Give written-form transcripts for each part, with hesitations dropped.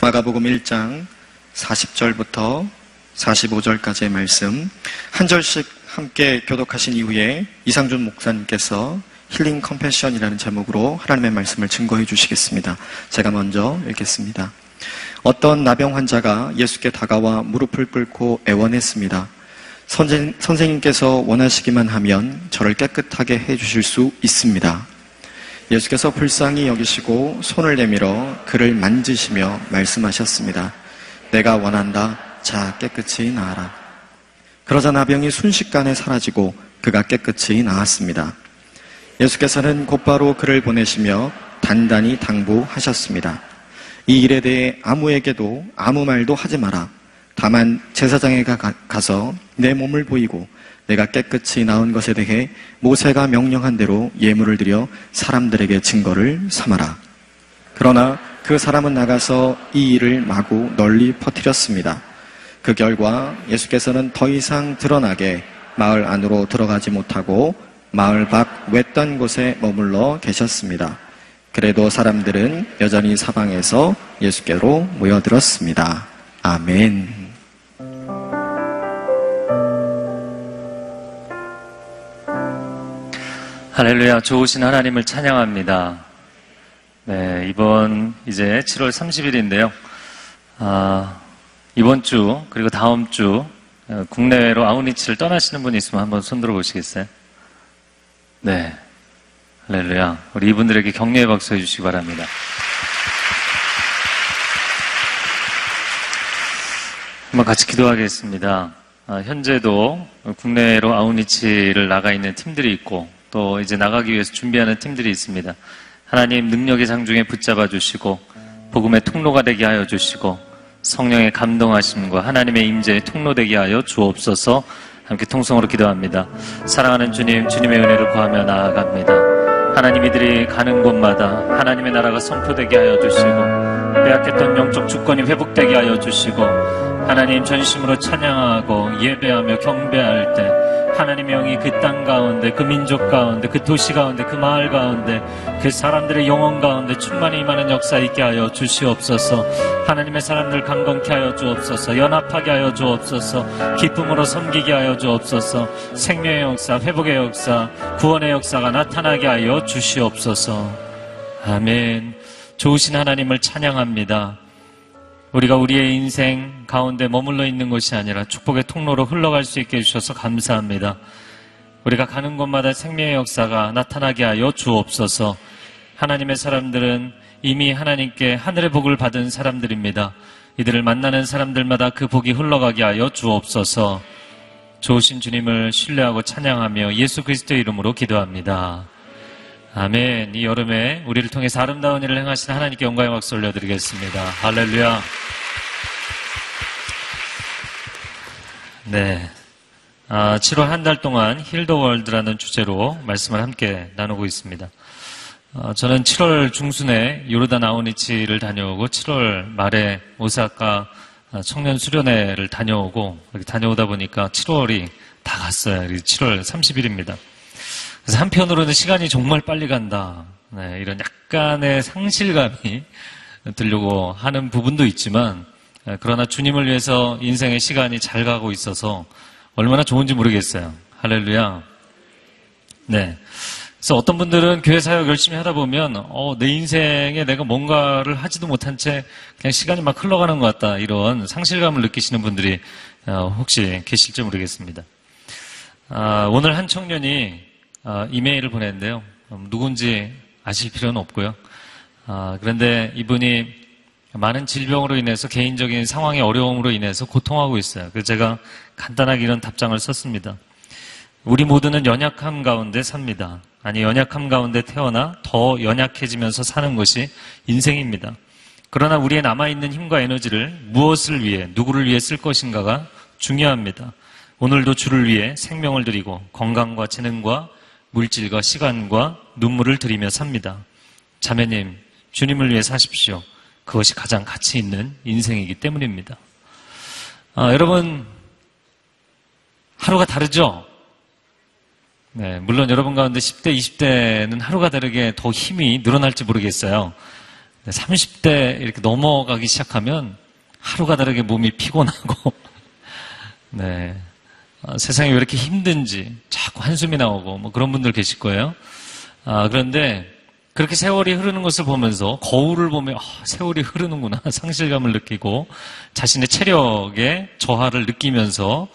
마가복음 1장 40절부터 45절까지의 말씀 한 절씩 함께 교독하신 이후에 이상준 목사님께서 힐링 컴패션이라는 제목으로 하나님의 말씀을 증거해 주시겠습니다. 제가 먼저 읽겠습니다. 어떤 나병 환자가 예수께 다가와 무릎을 꿇고 애원했습니다. 선생님께서 원하시기만 하면 저를 깨끗하게 해주실 수 있습니다. 예수께서 불쌍히 여기시고 손을 내밀어 그를 만지시며 말씀하셨습니다. 내가 원한다. 자, 깨끗이 나아라. 그러자 나병이 순식간에 사라지고 그가 깨끗이 나았습니다. 예수께서는 곧바로 그를 보내시며 단단히 당부하셨습니다. 이 일에 대해 아무에게도 아무 말도 하지 마라. 다만 제사장에 가서 내 몸을 보이고 내가 깨끗이 나은 것에 대해 모세가 명령한 대로 예물을 드려 사람들에게 증거를 삼아라. 그러나 그 사람은 나가서 이 일을 마구 널리 퍼뜨렸습니다. 그 결과 예수께서는 더 이상 드러나게 마을 안으로 들어가지 못하고 마을 밖 외딴 곳에 머물러 계셨습니다. 그래도 사람들은 여전히 사방에서 예수께로 모여들었습니다. 아멘. 할렐루야, 좋으신 하나님을 찬양합니다. 네, 이번 이제 7월 30일인데요. 이번 주 그리고 다음 주 국내외로 아우니치를 떠나시는 분이 있으면 한번 손들어 보시겠어요? 네, 할렐루야. 우리 이분들에게 격려의 박수 해주시기 바랍니다. 한번 같이 기도하겠습니다. 현재도 국내외로 아우니치를 나가 있는 팀들이 있고 또 이제 나가기 위해서 준비하는 팀들이 있습니다. 하나님 능력의 장중에 붙잡아 주시고 복음의 통로가 되게 하여 주시고 성령의 감동하심과 하나님의 임재의 통로 되게 하여 주옵소서. 함께 통성으로 기도합니다. 사랑하는 주님, 주님의 은혜를 구하며 나아갑니다. 하나님 이들이 가는 곳마다 하나님의 나라가 선포되게 하여 주시고 빼앗겼던 영적 주권이 회복되게 하여 주시고 하나님 전심으로 찬양하고 예배하며 경배할 때 하나님의 영이 그 땅 가운데, 그 민족 가운데, 그 도시 가운데, 그 마을 가운데, 그 사람들의 영혼 가운데 충만히 임하는 역사 있게 하여 주시옵소서. 하나님의 사람들 강건케 하여 주옵소서. 연합하게 하여 주옵소서. 기쁨으로 섬기게 하여 주옵소서. 생명의 역사, 회복의 역사, 구원의 역사가 나타나게 하여 주시옵소서. 아멘. 좋으신 하나님을 찬양합니다. 우리가 우리의 인생 가운데 머물러 있는 것이 아니라 축복의 통로로 흘러갈 수 있게 해주셔서 감사합니다. 우리가 가는 곳마다 생명의 역사가 나타나게 하여 주옵소서. 하나님의 사람들은 이미 하나님께 하늘의 복을 받은 사람들입니다. 이들을 만나는 사람들마다 그 복이 흘러가게 하여 주옵소서. 좋으신 주님을 신뢰하고 찬양하며 예수 그리스도의 이름으로 기도합니다. 아멘. 이 여름에 우리를 통해서 아름다운 일을 행하신 하나님께 영광의 박수 올려드리겠습니다. 할렐루야. 네. 7월 한 달 동안 힐 더 월드라는 주제로 말씀을 함께 나누고 있습니다. 저는 7월 중순에 요르단 아우니치를 다녀오고 7월 말에 오사카 청년 수련회를 다녀오고 이렇게 다녀오다 보니까 7월이 다 갔어요. 7월 30일입니다. 그래서 한편으로는 시간이 정말 빨리 간다. 네, 이런 약간의 상실감이 들려고 하는 부분도 있지만 그러나 주님을 위해서 인생의 시간이 잘 가고 있어서 얼마나 좋은지 모르겠어요. 할렐루야. 네. 그래서 어떤 분들은 교회 사역 열심히 하다 보면 내 인생에 내가 뭔가를 하지도 못한 채 그냥 시간이 막 흘러가는 것 같다. 이런 상실감을 느끼시는 분들이 혹시 계실지 모르겠습니다. 오늘 한 청년이 이메일을 보냈는데요. 누군지 아실 필요는 없고요. 그런데 이분이 많은 질병으로 인해서 개인적인 상황의 어려움으로 인해서 고통하고 있어요. 그래서 제가 간단하게 이런 답장을 썼습니다. 우리 모두는 연약함 가운데 삽니다. 아니, 연약함 가운데 태어나 더 연약해지면서 사는 것이 인생입니다. 그러나 우리의 남아있는 힘과 에너지를 무엇을 위해, 누구를 위해 쓸 것인가가 중요합니다. 오늘도 주를 위해 생명을 드리고 건강과 재능과 물질과 시간과 눈물을 들이며 삽니다. 자매님, 주님을 위해 사십시오. 그것이 가장 가치 있는 인생이기 때문입니다. 여러분, 하루가 다르죠? 네, 물론 여러분 가운데 10대, 20대는 하루가 다르게 더 힘이 늘어날지 모르겠어요. 30대 이렇게 넘어가기 시작하면 하루가 다르게 몸이 피곤하고, 네, 세상이 왜 이렇게 힘든지 자꾸 한숨이 나오고 뭐 그런 분들 계실 거예요. 그런데 그렇게 세월이 흐르는 것을 보면서 거울을 보며 세월이 흐르는구나 상실감을 느끼고 자신의 체력의 저하를 느끼면서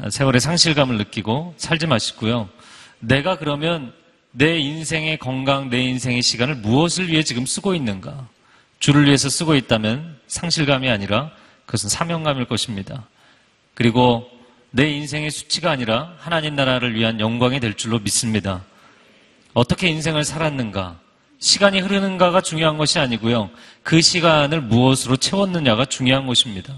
세월의 상실감을 느끼고 살지 마시고요. 내가 그러면 내 인생의 건강, 내 인생의 시간을 무엇을 위해 지금 쓰고 있는가? 주를 위해서 쓰고 있다면 상실감이 아니라 그것은 사명감일 것입니다. 그리고 내 인생의 수치가 아니라 하나님 나라를 위한 영광이 될 줄로 믿습니다. 어떻게 인생을 살았는가? 시간이 흐르는가가 중요한 것이 아니고요. 그 시간을 무엇으로 채웠느냐가 중요한 것입니다.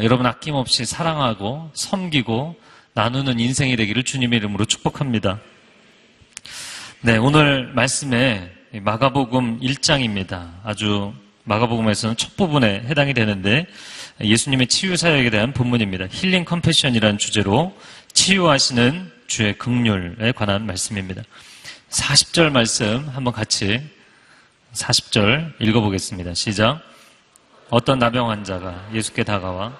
여러분 아낌없이 사랑하고 섬기고 나누는 인생이 되기를 주님의 이름으로 축복합니다. 네, 오늘 말씀에 마가복음 1장입니다. 아주 마가복음에서는 첫 부분에 해당이 되는데 예수님의 치유 사역에 대한 본문입니다. 힐링 컴패션이라는 주제로 치유하시는 주의 긍휼에 관한 말씀입니다. 40절 말씀 한번 같이 40절 읽어보겠습니다. 시작. 어떤 나병 환자가 예수께 다가와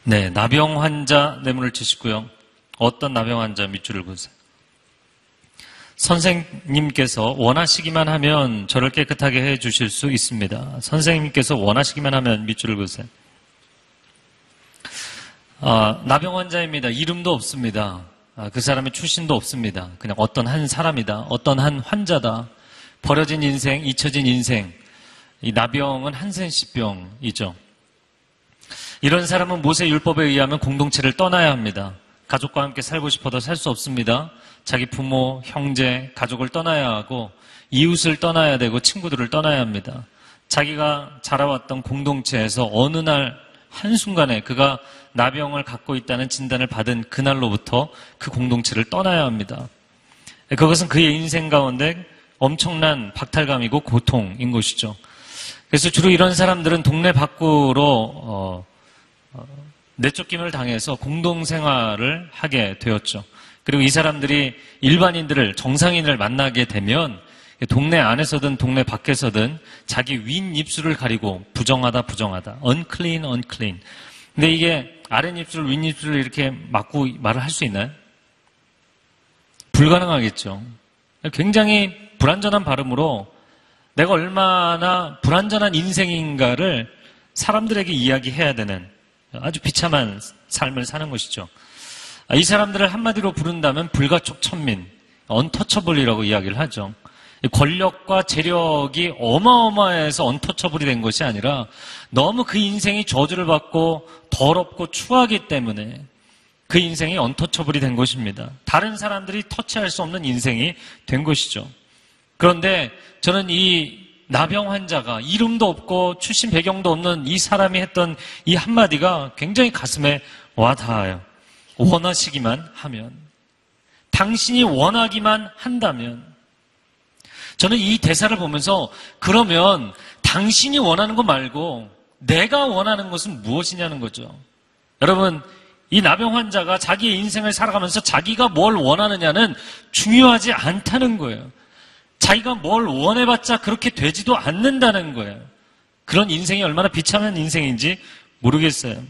네, 나병 환자 내문을 치시고요. 어떤 나병 환자 밑줄을 그으세요. 선생님께서 원하시기만 하면 저를 깨끗하게 해 주실 수 있습니다. 선생님께서 원하시기만 하면 밑줄을 그으세요. 나병 환자입니다. 이름도 없습니다. 그 사람의 출신도 없습니다. 그냥 어떤 한 사람이다. 어떤 한 환자다. 버려진 인생, 잊혀진 인생. 이 나병은 한센시병이죠. 이런 사람은 모세 율법에 의하면 공동체를 떠나야 합니다. 가족과 함께 살고 싶어도 살 수 없습니다. 자기 부모, 형제, 가족을 떠나야 하고 이웃을 떠나야 되고 친구들을 떠나야 합니다. 자기가 자라왔던 공동체에서 어느 날 한순간에 그가 나병을 갖고 있다는 진단을 받은 그날로부터 그 공동체를 떠나야 합니다. 그것은 그의 인생 가운데 엄청난 박탈감이고 고통인 것이죠. 그래서 주로 이런 사람들은 동네 밖으로 내쫓김을 당해서 공동생활을 하게 되었죠. 그리고 이 사람들이 일반인들을, 정상인을 만나게 되면 동네 안에서든 동네 밖에서든 자기 윗입술을 가리고 부정하다, unclean, unclean. 근데 이게 아랫입술, 윗입술을 이렇게 막고 말을 할 수 있나요? 불가능하겠죠. 굉장히 불완전한 발음으로 내가 얼마나 불완전한 인생인가를 사람들에게 이야기해야 되는 아주 비참한 삶을 사는 것이죠. 이 사람들을 한마디로 부른다면 불가촉천민, 언터처블이라고 이야기를 하죠. 권력과 재력이 어마어마해서 언터처블이 된 것이 아니라 너무 그 인생이 저주를 받고 더럽고 추하기 때문에 그 인생이 언터처블이 된 것입니다. 다른 사람들이 터치할 수 없는 인생이 된 것이죠. 그런데 저는 이 나병 환자가 이름도 없고 출신 배경도 없는 이 사람이 했던 이 한마디가 굉장히 가슴에 와닿아요. 원하시기만 하면, 당신이 원하기만 한다면. 저는 이 대사를 보면서 그러면 당신이 원하는 거 말고 내가 원하는 것은 무엇이냐는 거죠. 여러분, 이 나병 환자가 자기의 인생을 살아가면서 자기가 뭘 원하느냐는 중요하지 않다는 거예요. 자기가 뭘 원해봤자 그렇게 되지도 않는다는 거예요. 그런 인생이 얼마나 비참한 인생인지 모르겠어요.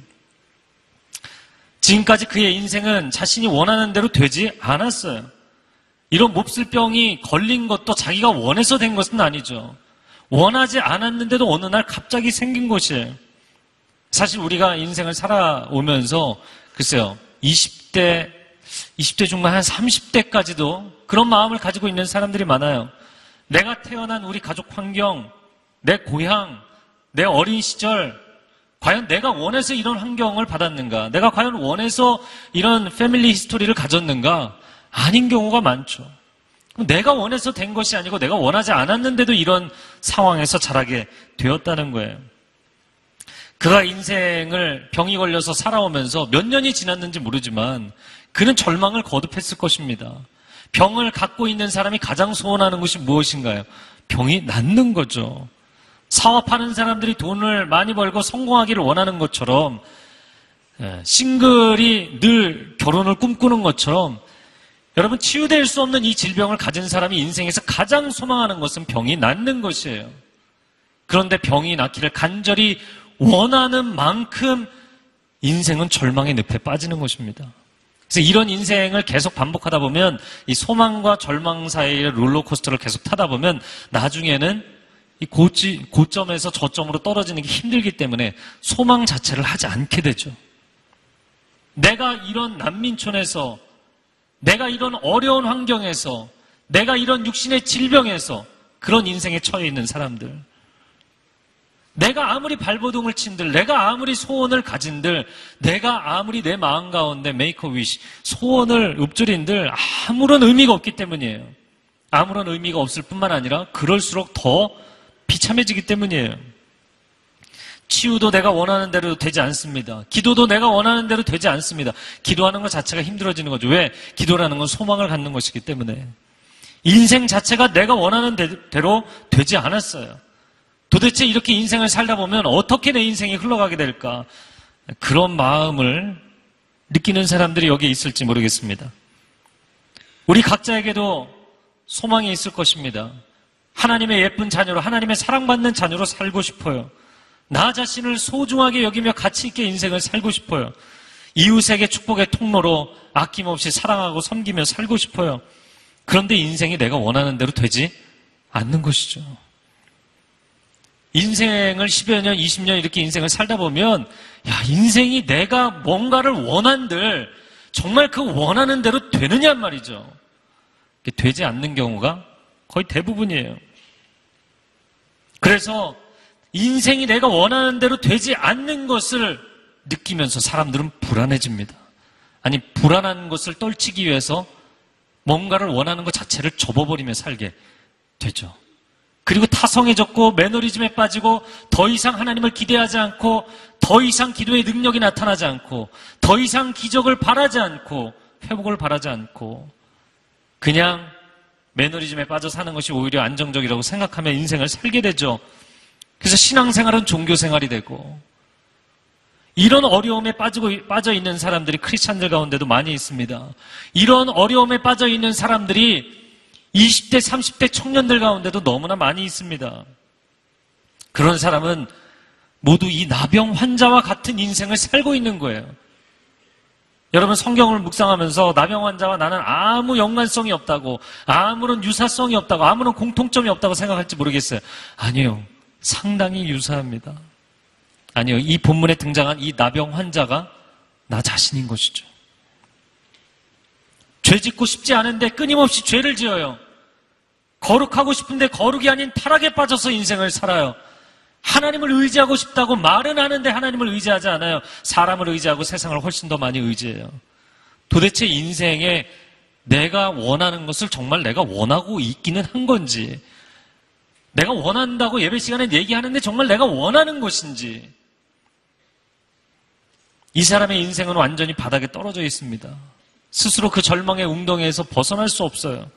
지금까지 그의 인생은 자신이 원하는 대로 되지 않았어요. 이런 몹쓸 병이 걸린 것도 자기가 원해서 된 것은 아니죠. 원하지 않았는데도 어느 날 갑자기 생긴 것이에요. 사실 우리가 인생을 살아오면서 글쎄요, 20대 중반 한 30대까지도 그런 마음을 가지고 있는 사람들이 많아요. 내가 태어난 우리 가족 환경, 내 고향, 내 어린 시절, 과연 내가 원해서 이런 환경을 받았는가? 내가 과연 원해서 이런 패밀리 히스토리를 가졌는가? 아닌 경우가 많죠. 내가 원해서 된 것이 아니고 내가 원하지 않았는데도 이런 상황에서 자라게 되었다는 거예요. 그가 인생을 병이 걸려서 살아오면서 몇 년이 지났는지 모르지만 그는 절망을 거듭했을 것입니다. 병을 갖고 있는 사람이 가장 소원하는 것이 무엇인가요? 병이 낫는 거죠. 사업하는 사람들이 돈을 많이 벌고 성공하기를 원하는 것처럼, 싱글이 늘 결혼을 꿈꾸는 것처럼, 여러분, 치유될 수 없는 이 질병을 가진 사람이 인생에서 가장 소망하는 것은 병이 낫는 것이에요. 그런데 병이 낫기를 간절히 원하는 만큼 인생은 절망의 늪에 빠지는 것입니다. 그래서 이런 인생을 계속 반복하다 보면 이 소망과 절망 사이의 롤러코스터를 계속 타다 보면 나중에는 이 고점에서 저점으로 떨어지는 게 힘들기 때문에 소망 자체를 하지 않게 되죠. 내가 이런 난민촌에서, 내가 이런 어려운 환경에서, 내가 이런 육신의 질병에서 그런 인생에 처해 있는 사람들, 내가 아무리 발버둥을 친들, 내가 아무리 소원을 가진들, 내가 아무리 내 마음 가운데 메이커 위시, 소원을 읊조린들 아무런 의미가 없기 때문이에요. 아무런 의미가 없을 뿐만 아니라 그럴수록 더 비참해지기 때문이에요. 치유도 내가 원하는 대로 되지 않습니다. 기도도 내가 원하는 대로 되지 않습니다. 기도하는 것 자체가 힘들어지는 거죠. 왜? 기도라는 건 소망을 갖는 것이기 때문에. 인생 자체가 내가 원하는 대로 되지 않았어요. 도대체 이렇게 인생을 살다 보면 어떻게 내 인생이 흘러가게 될까? 그런 마음을 느끼는 사람들이 여기에 있을지 모르겠습니다. 우리 각자에게도 소망이 있을 것입니다. 하나님의 예쁜 자녀로, 하나님의 사랑받는 자녀로 살고 싶어요. 나 자신을 소중하게 여기며 가치 있게 인생을 살고 싶어요. 이웃에게 축복의 통로로 아낌없이 사랑하고 섬기며 살고 싶어요. 그런데 인생이 내가 원하는 대로 되지 않는 것이죠. 인생을 10여 년, 20년 이렇게 인생을 살다 보면 인생이 내가 뭔가를 원한들 정말 그 원하는 대로 되느냐 말이죠. 되지 않는 경우가 거의 대부분이에요. 그래서 인생이 내가 원하는 대로 되지 않는 것을 느끼면서 사람들은 불안해집니다. 아니, 불안한 것을 떨치기 위해서 뭔가를 원하는 것 자체를 접어버리며 살게 되죠. 그리고 타성해졌고 매너리즘에 빠지고 더 이상 하나님을 기대하지 않고 더 이상 기도의 능력이 나타나지 않고 더 이상 기적을 바라지 않고 회복을 바라지 않고 그냥 매너리즘에 빠져 사는 것이 오히려 안정적이라고 생각하며 인생을 살게 되죠. 그래서 신앙생활은 종교생활이 되고 이런 어려움에 빠져 있는 사람들이 크리스찬들 가운데도 많이 있습니다. 이런 어려움에 빠져 있는 사람들이 20대, 30대 청년들 가운데도 너무나 많이 있습니다. 그런 사람은 모두 이 나병 환자와 같은 인생을 살고 있는 거예요. 여러분, 성경을 묵상하면서 나병 환자와 나는 아무 연관성이 없다고, 아무런 유사성이 없다고, 아무런 공통점이 없다고 생각할지 모르겠어요. 아니요. 상당히 유사합니다. 아니요. 이 본문에 등장한 이 나병 환자가 나 자신인 것이죠. 죄 짓고 싶지 않은데 끊임없이 죄를 지어요. 거룩하고 싶은데 거룩이 아닌 타락에 빠져서 인생을 살아요. 하나님을 의지하고 싶다고 말은 하는데 하나님을 의지하지 않아요. 사람을 의지하고 세상을 훨씬 더 많이 의지해요. 도대체 인생에 내가 원하는 것을 정말 내가 원하고 있기는 한 건지, 내가 원한다고 예배 시간에 얘기하는데 정말 내가 원하는 것인지, 이 사람의 인생은 완전히 바닥에 떨어져 있습니다. 스스로 그 절망의 웅덩이에서 벗어날 수 없어요.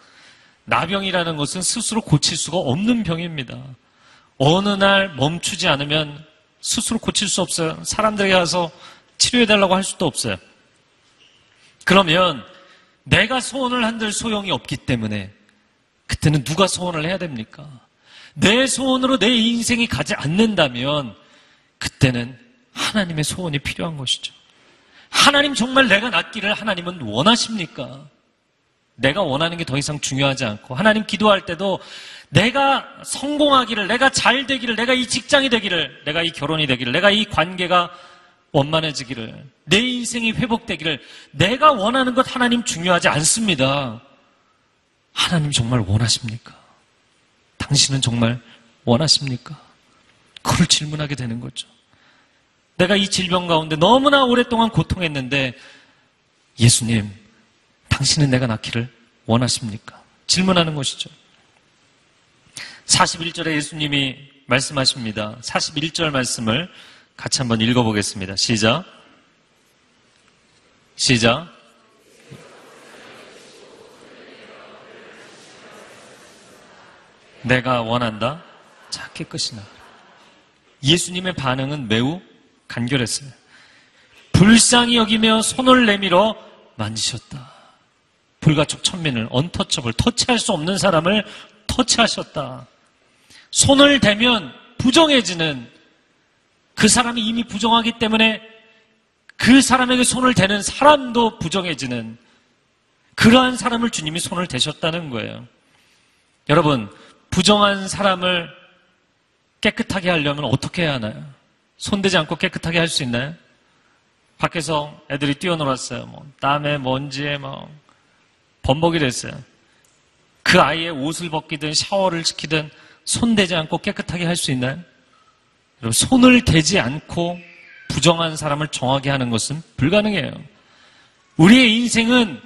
나병이라는 것은 스스로 고칠 수가 없는 병입니다. 어느 날 멈추지 않으면 스스로 고칠 수 없어요. 사람들에게 가서 치료해달라고 할 수도 없어요. 그러면 내가 소원을 한들 소용이 없기 때문에 그때는 누가 소원을 해야 됩니까? 내 소원으로 내 인생이 가지 않는다면 그때는 하나님의 소원이 필요한 것이죠. 하나님 정말 내가 낫기를 하나님은 원하십니까? 내가 원하는 게 더 이상 중요하지 않고 하나님 기도할 때도 내가 성공하기를, 내가 잘 되기를, 내가 이 직장이 되기를, 내가 이 결혼이 되기를, 내가 이 관계가 원만해지기를, 내 인생이 회복되기를, 내가 원하는 것 하나님 중요하지 않습니다. 하나님 정말 원하십니까? 당신은 정말 원하십니까? 그걸 질문하게 되는 거죠. 내가 이 질병 가운데 너무나 오랫동안 고통했는데 예수님, 당신은 내가 낫기를 원하십니까? 질문하는 것이죠. 41절에 예수님이 말씀하십니다. 41절 말씀을 같이 한번 읽어보겠습니다. 시작. 내가 원한다. 자, 깨끗이 나. 예수님의 반응은 매우 간결했어요. 불쌍히 여기며 손을 내밀어 만지셨다. 불가촉 천민을, 언터처블, 터치할 수 없는 사람을 터치하셨다. 손을 대면 부정해지는, 그 사람이 이미 부정하기 때문에 그 사람에게 손을 대는 사람도 부정해지는 그러한 사람을 주님이 손을 대셨다는 거예요. 여러분, 부정한 사람을 깨끗하게 하려면 어떻게 해야 하나요? 손대지 않고 깨끗하게 할 수 있나요? 밖에서 애들이 뛰어놀았어요. 땀에 먼지에 범벅이 됐어요. 그 아이의 옷을 벗기든 샤워를 시키든 손대지 않고 깨끗하게 할 수 있나요? 여러분, 손을 대지 않고 부정한 사람을 정하게 하는 것은 불가능해요. 우리의 인생은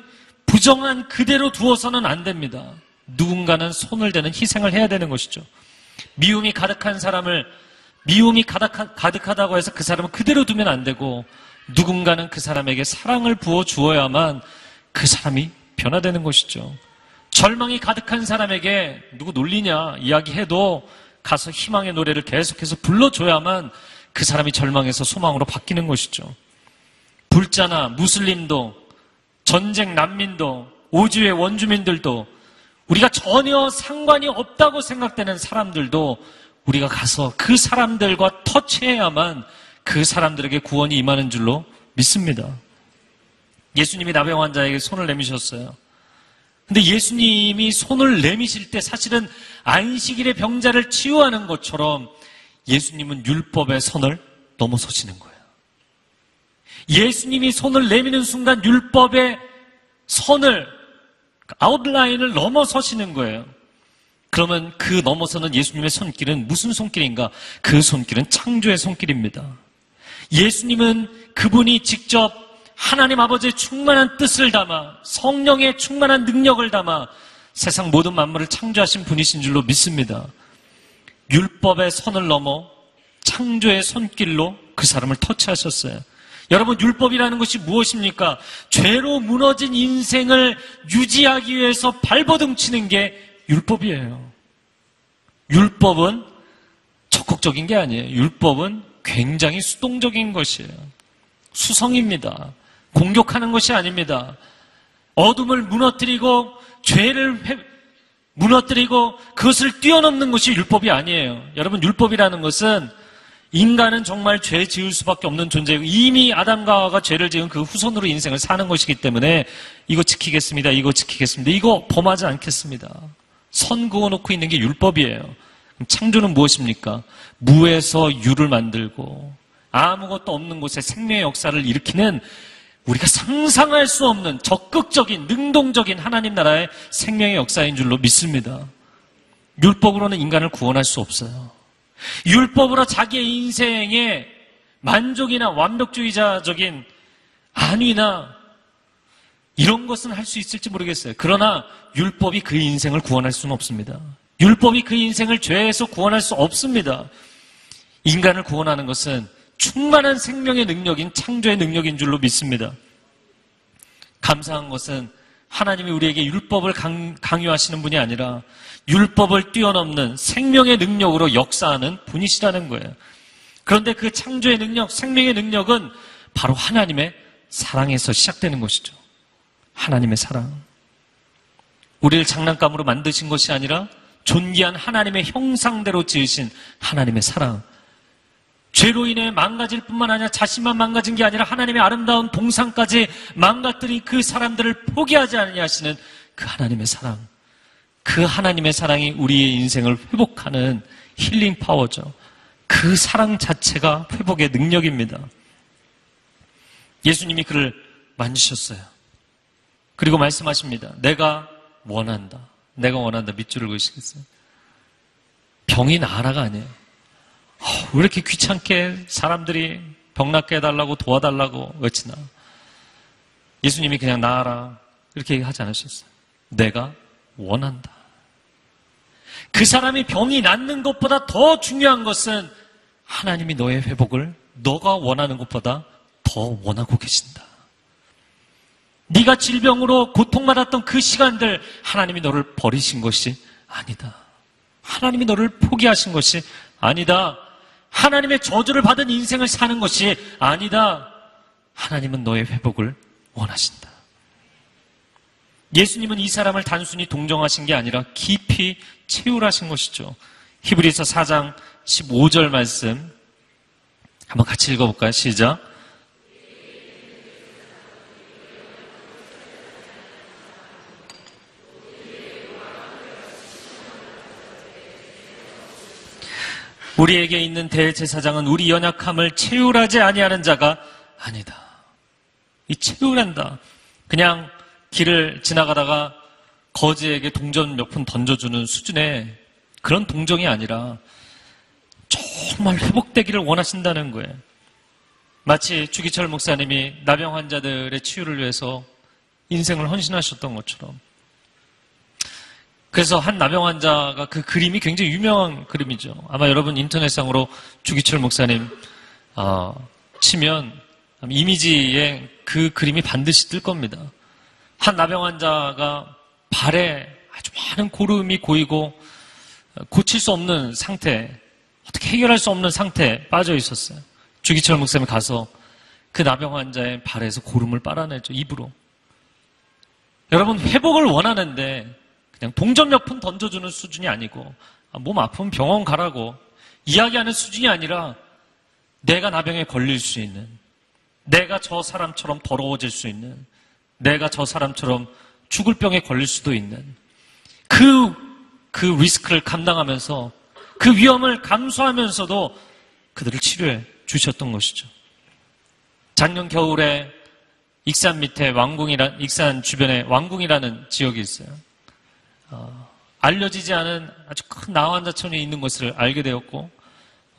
부정한 그대로 두어서는 안 됩니다. 누군가는 손을 대는 희생을 해야 되는 것이죠. 미움이 가득한 사람을 미움이 가득하다고 해서 그 사람을 그대로 두면 안 되고, 누군가는 그 사람에게 사랑을 부어 주어야만 그 사람이 변화되는 것이죠. 절망이 가득한 사람에게 누구 놀리냐 이야기해도 가서 희망의 노래를 계속해서 불러줘야만 그 사람이 절망에서 소망으로 바뀌는 것이죠. 불자나 무슬림도, 전쟁 난민도, 오주의 원주민들도, 우리가 전혀 상관이 없다고 생각되는 사람들도 우리가 가서 그 사람들과 터치해야만 그 사람들에게 구원이 임하는 줄로 믿습니다. 예수님이 나병 환자에게 손을 내미셨어요. 근데 예수님이 손을 내미실 때 사실은 안식일의 병자를 치유하는 것처럼 예수님은 율법의 선을 넘어서시는 거예요. 예수님이 손을 내미는 순간 율법의 선을, 아웃라인을 넘어서시는 거예요. 그러면 그 넘어서는 예수님의 손길은 무슨 손길인가? 그 손길은 창조의 손길입니다. 예수님은 그분이 직접 하나님 아버지의 충만한 뜻을 담아, 성령의 충만한 능력을 담아 세상 모든 만물을 창조하신 분이신 줄로 믿습니다. 율법의 선을 넘어 창조의 손길로 그 사람을 터치하셨어요. 여러분, 율법이라는 것이 무엇입니까? 죄로 무너진 인생을 유지하기 위해서 발버둥 치는 게 율법이에요. 율법은 적극적인 게 아니에요. 율법은 굉장히 수동적인 것이에요. 수성입니다. 공격하는 것이 아닙니다. 어둠을 무너뜨리고 죄를 무너뜨리고 그것을 뛰어넘는 것이 율법이 아니에요. 여러분, 율법이라는 것은 인간은 정말 죄 지을 수밖에 없는 존재이고 이미 아담과 하와가 죄를 지은 그 후손으로 인생을 사는 것이기 때문에 이거 지키겠습니다. 이거 지키겠습니다. 이거 범하지 않겠습니다. 선 그어놓고 있는 게 율법이에요. 그럼 창조는 무엇입니까? 무에서 유를 만들고 아무것도 없는 곳에 생명의 역사를 일으키는 우리가 상상할 수 없는 적극적인 능동적인 하나님 나라의 생명의 역사인 줄로 믿습니다. 율법으로는 인간을 구원할 수 없어요. 율법으로 자기의 인생에 만족이나 완벽주의자적인 안위나 이런 것은 할 수 있을지 모르겠어요. 그러나 율법이 그 인생을 구원할 수는 없습니다. 율법이 그 인생을 죄에서 구원할 수 없습니다. 인간을 구원하는 것은 충만한 생명의 능력인 창조의 능력인 줄로 믿습니다. 감사한 것은 하나님이 우리에게 율법을 강요하시는 분이 아니라 율법을 뛰어넘는 생명의 능력으로 역사하는 분이시라는 거예요. 그런데 그 창조의 능력, 생명의 능력은 바로 하나님의 사랑에서 시작되는 것이죠. 하나님의 사랑. 우리를 장난감으로 만드신 것이 아니라 존귀한 하나님의 형상대로 지으신 하나님의 사랑. 죄로 인해 망가질 뿐만 아니라 자신만 망가진 게 아니라 하나님의 아름다운 동상까지 망가뜨린 그 사람들을 포기하지 아니하시는 그 하나님의 사랑. 그 하나님의 사랑이 우리의 인생을 회복하는 힐링 파워죠. 그 사랑 자체가 회복의 능력입니다. 예수님이 그를 만지셨어요. 그리고 말씀하십니다. 내가 원한다. 내가 원한다. 밑줄을 그으시겠어요? 병이 나아라가 아니에요. 왜 이렇게 귀찮게 사람들이 병 낫게 해달라고 도와달라고 외치나. 예수님이 그냥 나아라 이렇게 얘기하지 않으셨어요. 내가 원한다. 그 사람이 병이 낫는 것보다 더 중요한 것은 하나님이 너의 회복을 너가 원하는 것보다 더 원하고 계신다. 네가 질병으로 고통받았던 그 시간들 하나님이 너를 버리신 것이 아니다. 하나님이 너를 포기하신 것이 아니다. 하나님의 저주를 받은 인생을 사는 것이 아니다. 하나님은 너의 회복을 원하신다. 예수님은 이 사람을 단순히 동정하신 게 아니라 깊이 채울하신 것이죠. 히브리서 4장 15절 말씀 한번 같이 읽어볼까요? 시작. 우리에게 있는 대제사장은 우리 연약함을 채울하지 아니하는 자가 아니다. 이 채울한다. 그냥 길을 지나가다가 거지에게 동전 몇 푼 던져주는 수준의 그런 동정이 아니라 정말 회복되기를 원하신다는 거예요. 마치 주기철 목사님이 나병 환자들의 치유를 위해서 인생을 헌신하셨던 것처럼. 그래서 한 나병 환자가 그 그림이 굉장히 유명한 그림이죠. 아마 여러분 인터넷상으로 주기철 목사님 치면 이미지에 그 그림이 반드시 뜰 겁니다. 한 나병 환자가 발에 아주 많은 고름이 고이고 고칠 수 없는 상태, 어떻게 해결할 수 없는 상태에 빠져 있었어요. 주기철 목사님이 가서 그 나병 환자의 발에서 고름을 빨아내죠, 입으로. 여러분, 회복을 원하는데 그냥 동전 몇 푼 던져주는 수준이 아니고 몸 아프면 병원 가라고 이야기하는 수준이 아니라 내가 나병에 걸릴 수 있는, 내가 저 사람처럼 더러워질 수 있는, 내가 저 사람처럼 죽을 병에 걸릴 수도 있는 그 리스크를 감당하면서 그 위험을 감수하면서도 그들을 치료해 주셨던 것이죠. 작년 겨울에 익산 밑에 익산 주변에 왕궁이라는 지역이 있어요. 알려지지 않은 아주 큰 나환자촌이 있는 것을 알게 되었고,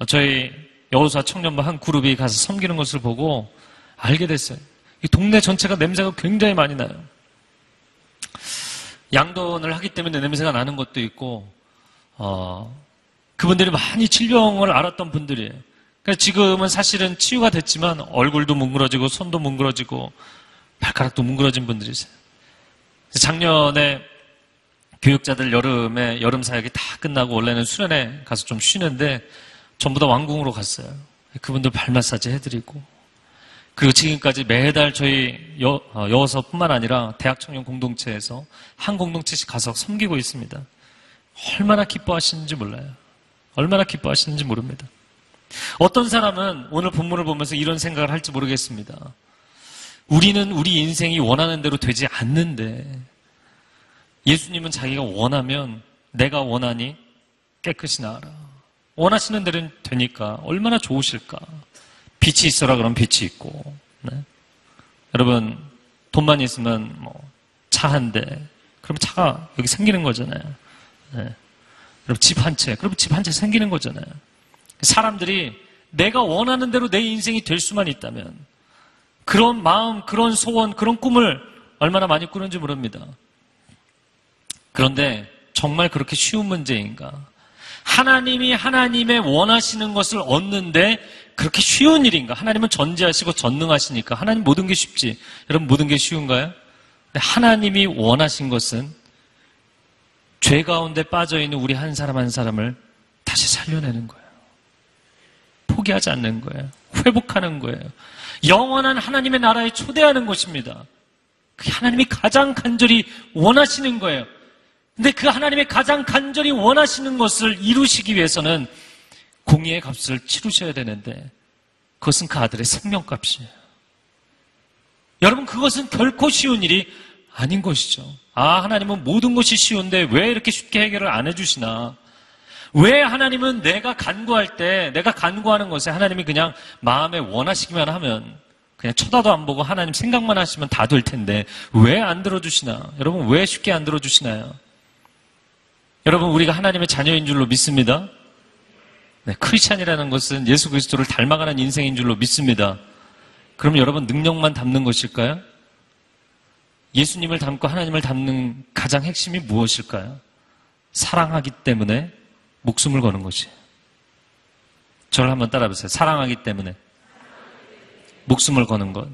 저희 여호수아 청년부 한 그룹이 가서 섬기는 것을 보고 알게 됐어요. 이 동네 전체가 냄새가 굉장히 많이 나요. 양돈을 하기 때문에 냄새가 나는 것도 있고, 그분들이 많이 질병을 앓았던 분들이에요. 그러니까 지금은 사실은 치유가 됐지만 얼굴도 뭉그러지고 손도 뭉그러지고 발가락도 뭉그러진 분들이세요. 작년에 교육자들 여름 사역이 다 끝나고 원래는 수련회 가서 좀 쉬는데 전부 다 왕궁으로 갔어요. 그분들 발 마사지 해드리고, 그리고 지금까지 매달 저희 여호서뿐만 아니라 대학 청년 공동체에서 한 공동체씩 가서 섬기고 있습니다. 얼마나 기뻐하시는지 몰라요. 얼마나 기뻐하시는지 모릅니다. 어떤 사람은 오늘 본문을 보면서 이런 생각을 할지 모르겠습니다. 우리는 우리 인생이 원하는 대로 되지 않는데 예수님은 자기가 원하면 내가 원하니 깨끗이 나아라. 원하시는 대로 되니까 얼마나 좋으실까. 빛이 있어라 그러면 빛이 있고, 네? 여러분 돈만 있으면 차 한 대, 그럼 차가 여기 생기는 거잖아요. 네. 그럼 집 한 채, 그럼 집 한 채 생기는 거잖아요. 사람들이 내가 원하는 대로 내 인생이 될 수만 있다면 그런 마음, 그런 소원, 그런 꿈을 얼마나 많이 꾸는지 모릅니다. 그런데 정말 그렇게 쉬운 문제인가? 하나님이 하나님의 원하시는 것을 얻는데 그렇게 쉬운 일인가? 하나님은 전지하시고 전능하시니까 하나님 모든 게 쉽지. 여러분 모든 게 쉬운가요? 근데 하나님이 원하신 것은 죄 가운데 빠져있는 우리 한 사람 한 사람을 다시 살려내는 거예요. 포기하지 않는 거예요. 회복하는 거예요. 영원한 하나님의 나라에 초대하는 것입니다. 그게 하나님이 가장 간절히 원하시는 거예요. 근데 그 하나님의 가장 간절히 원하시는 것을 이루시기 위해서는 공의의 값을 치르셔야 되는데 그것은 그 아들의 생명값이에요. 여러분 그것은 결코 쉬운 일이 아닌 것이죠. 하나님은 모든 것이 쉬운데 왜 이렇게 쉽게 해결을 안 해주시나? 왜 하나님은 내가 간구할 때 내가 간구하는 것에 하나님이 그냥 마음에 원하시기만 하면 그냥 쳐다도 안 보고 하나님 생각만 하시면 다 될 텐데 왜 안 들어주시나? 여러분 왜 쉽게 안 들어주시나요? 여러분 우리가 하나님의 자녀인 줄로 믿습니다. 네, 크리스찬이라는 것은 예수 그리스도를 닮아가는 인생인 줄로 믿습니다. 그럼 여러분 능력만 닮는 것일까요? 예수님을 닮고 하나님을 닮는 가장 핵심이 무엇일까요? 사랑하기 때문에 목숨을 거는 것이에요. 저를 한번 따라해보세요. 사랑하기 때문에 목숨을 거는 것.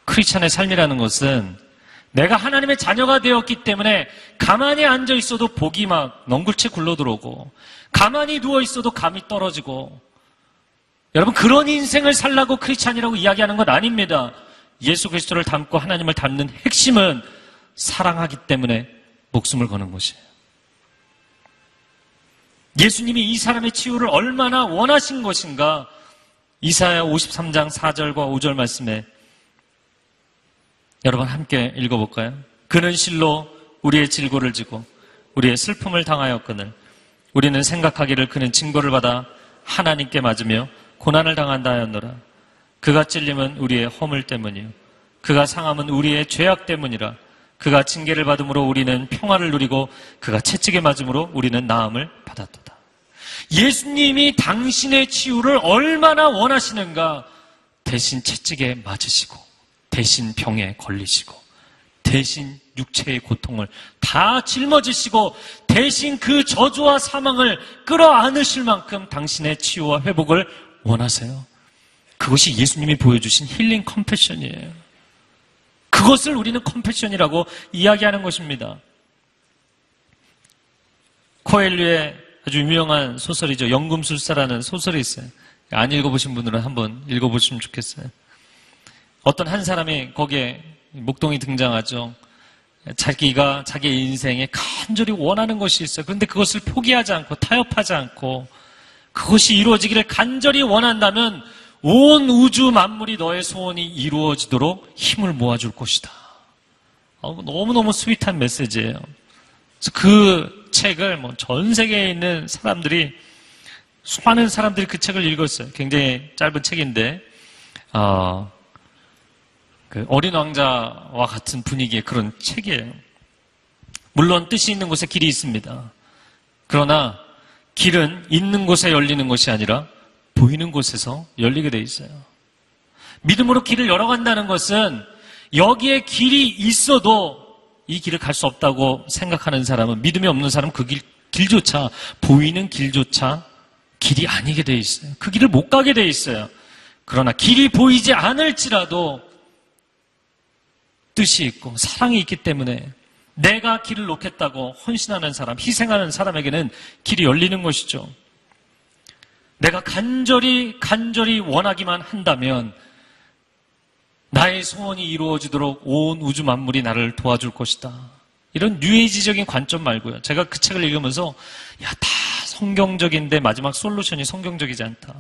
크리스찬의 삶이라는 것은 내가 하나님의 자녀가 되었기 때문에 가만히 앉아 있어도 복이 막 넝굴채 굴러들어오고, 가만히 누워 있어도 감이 떨어지고, 여러분 그런 인생을 살라고 크리스찬이라고 이야기하는 건 아닙니다. 예수 그리스도를 닮고 하나님을 닮는 핵심은 사랑하기 때문에 목숨을 거는 것이에요. 예수님이 이 사람의 치유를 얼마나 원하신 것인가, 이사야 53장 4절과 5절 말씀에 여러분 함께 읽어볼까요? 그는 실로 우리의 질고를 지고 우리의 슬픔을 당하였거늘 우리는 생각하기를 그는 징벌을 받아 하나님께 맞으며 고난을 당한다 하였노라. 그가 찔림은 우리의 허물 때문이요 그가 상함은 우리의 죄악 때문이라. 그가 징계를 받음으로 우리는 평화를 누리고 그가 채찍에 맞음으로 우리는 나음을 받았도다. 예수님이 당신의 치유를 얼마나 원하시는가. 대신 채찍에 맞으시고 대신 병에 걸리시고 대신 육체의 고통을 다 짊어지시고 대신 그 저주와 사망을 끌어안으실 만큼 당신의 치유와 회복을 원하세요. 그것이 예수님이 보여주신 힐링 컴패션이에요. 그것을 우리는 컴패션이라고 이야기하는 것입니다. 코엘류의 아주 유명한 소설이죠. 연금술사라는 소설이 있어요. 안 읽어보신 분들은 한번 읽어보시면 좋겠어요. 어떤 한 사람이 거기에 목동이 등장하죠. 자기가 자기의 인생에 간절히 원하는 것이 있어요. 그런데 그것을 포기하지 않고 타협하지 않고 그것이 이루어지기를 간절히 원한다면 온 우주 만물이 너의 소원이 이루어지도록 힘을 모아줄 것이다. 너무너무 스윗한 메시지예요. 그래서 그 책을 전 세계에 있는 사람들이, 수많은 사람들이 그 책을 읽었어요. 굉장히 짧은 책인데 그 어린 왕자와 같은 분위기의 그런 책이에요. 물론 뜻이 있는 곳에 길이 있습니다. 그러나 길은 있는 곳에 열리는 것이 아니라 보이는 곳에서 열리게 돼 있어요. 믿음으로 길을 열어간다는 것은 여기에 길이 있어도 이 길을 갈 수 없다고 생각하는 사람은, 믿음이 없는 사람은 그 길조차, 보이는 길조차 길이 아니게 돼 있어요. 그 길을 못 가게 돼 있어요. 그러나 길이 보이지 않을지라도 뜻이 있고 사랑이 있기 때문에 내가 길을 놓겠다고 헌신하는 사람, 희생하는 사람에게는 길이 열리는 것이죠. 내가 간절히 원하기만 한다면 나의 소원이 이루어지도록 온 우주 만물이 나를 도와줄 것이다. 이런 뉴에이지적인 관점 말고요. 제가 그 책을 읽으면서 다 성경적인데 마지막 솔루션이 성경적이지 않다.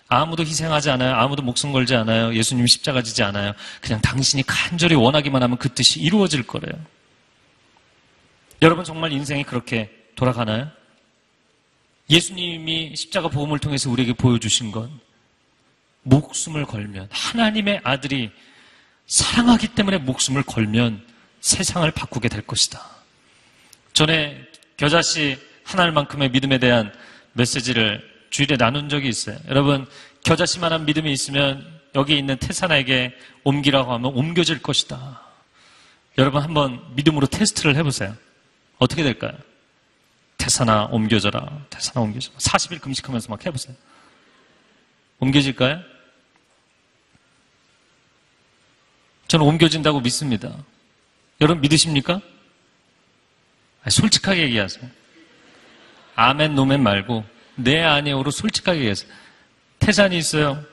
아무도 희생하지 않아요. 아무도 목숨 걸지 않아요. 예수님 십자가 지지 않아요. 그냥 당신이 간절히 원하기만 하면 그 뜻이 이루어질 거래요. 여러분 정말 인생이 그렇게 돌아가나요? 예수님이 십자가 복음을 통해서 우리에게 보여주신 건 목숨을 걸면, 하나님의 아들이 사랑하기 때문에 목숨을 걸면 세상을 바꾸게 될 것이다. 전에 겨자씨 하나만큼의 믿음에 대한 메시지를 주일에 나눈 적이 있어요. 여러분, 겨자씨만한 믿음이 있으면 여기 있는 태산에게 옮기라고 하면 옮겨질 것이다. 여러분 한번 믿음으로 테스트를 해보세요. 어떻게 될까요? 태산아 옮겨져라. 태산아 옮겨져라. 40일 금식하면서 막 해보세요. 옮겨질까요? 저는 옮겨진다고 믿습니다. 여러분 믿으십니까? 솔직하게 얘기하세요. 아멘 노멘 말고 네 아니오로 솔직하게 얘기하세요. 태산이 있어요.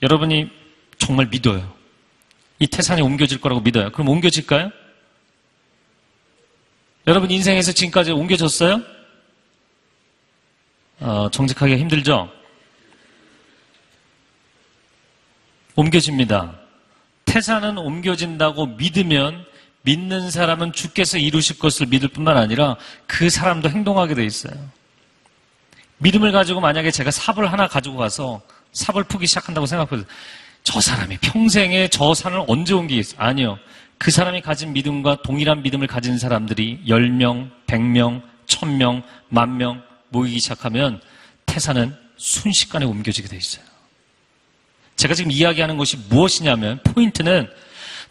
여러분이 정말 믿어요. 이 태산이 옮겨질 거라고 믿어요. 그럼 옮겨질까요? 여러분 인생에서 지금까지 옮겨졌어요? 정직하기가 힘들죠? 옮겨집니다. 태산은 옮겨진다고 믿으면 믿는 사람은 주께서 이루실 것을 믿을 뿐만 아니라 그 사람도 행동하게 돼 있어요. 믿음을 가지고 만약에 제가 삽을 하나 가지고 가서 삽을 푸기 시작한다고 생각해보세요. 저 사람이 평생에 저 산을 언제 옮기겠어요? 아니요. 그 사람이 가진 믿음과 동일한 믿음을 가진 사람들이 10명, 100명, 1000명, 10,000명 모이기 시작하면 태산은 순식간에 옮겨지게 돼 있어요. 제가 지금 이야기하는 것이 무엇이냐면 포인트는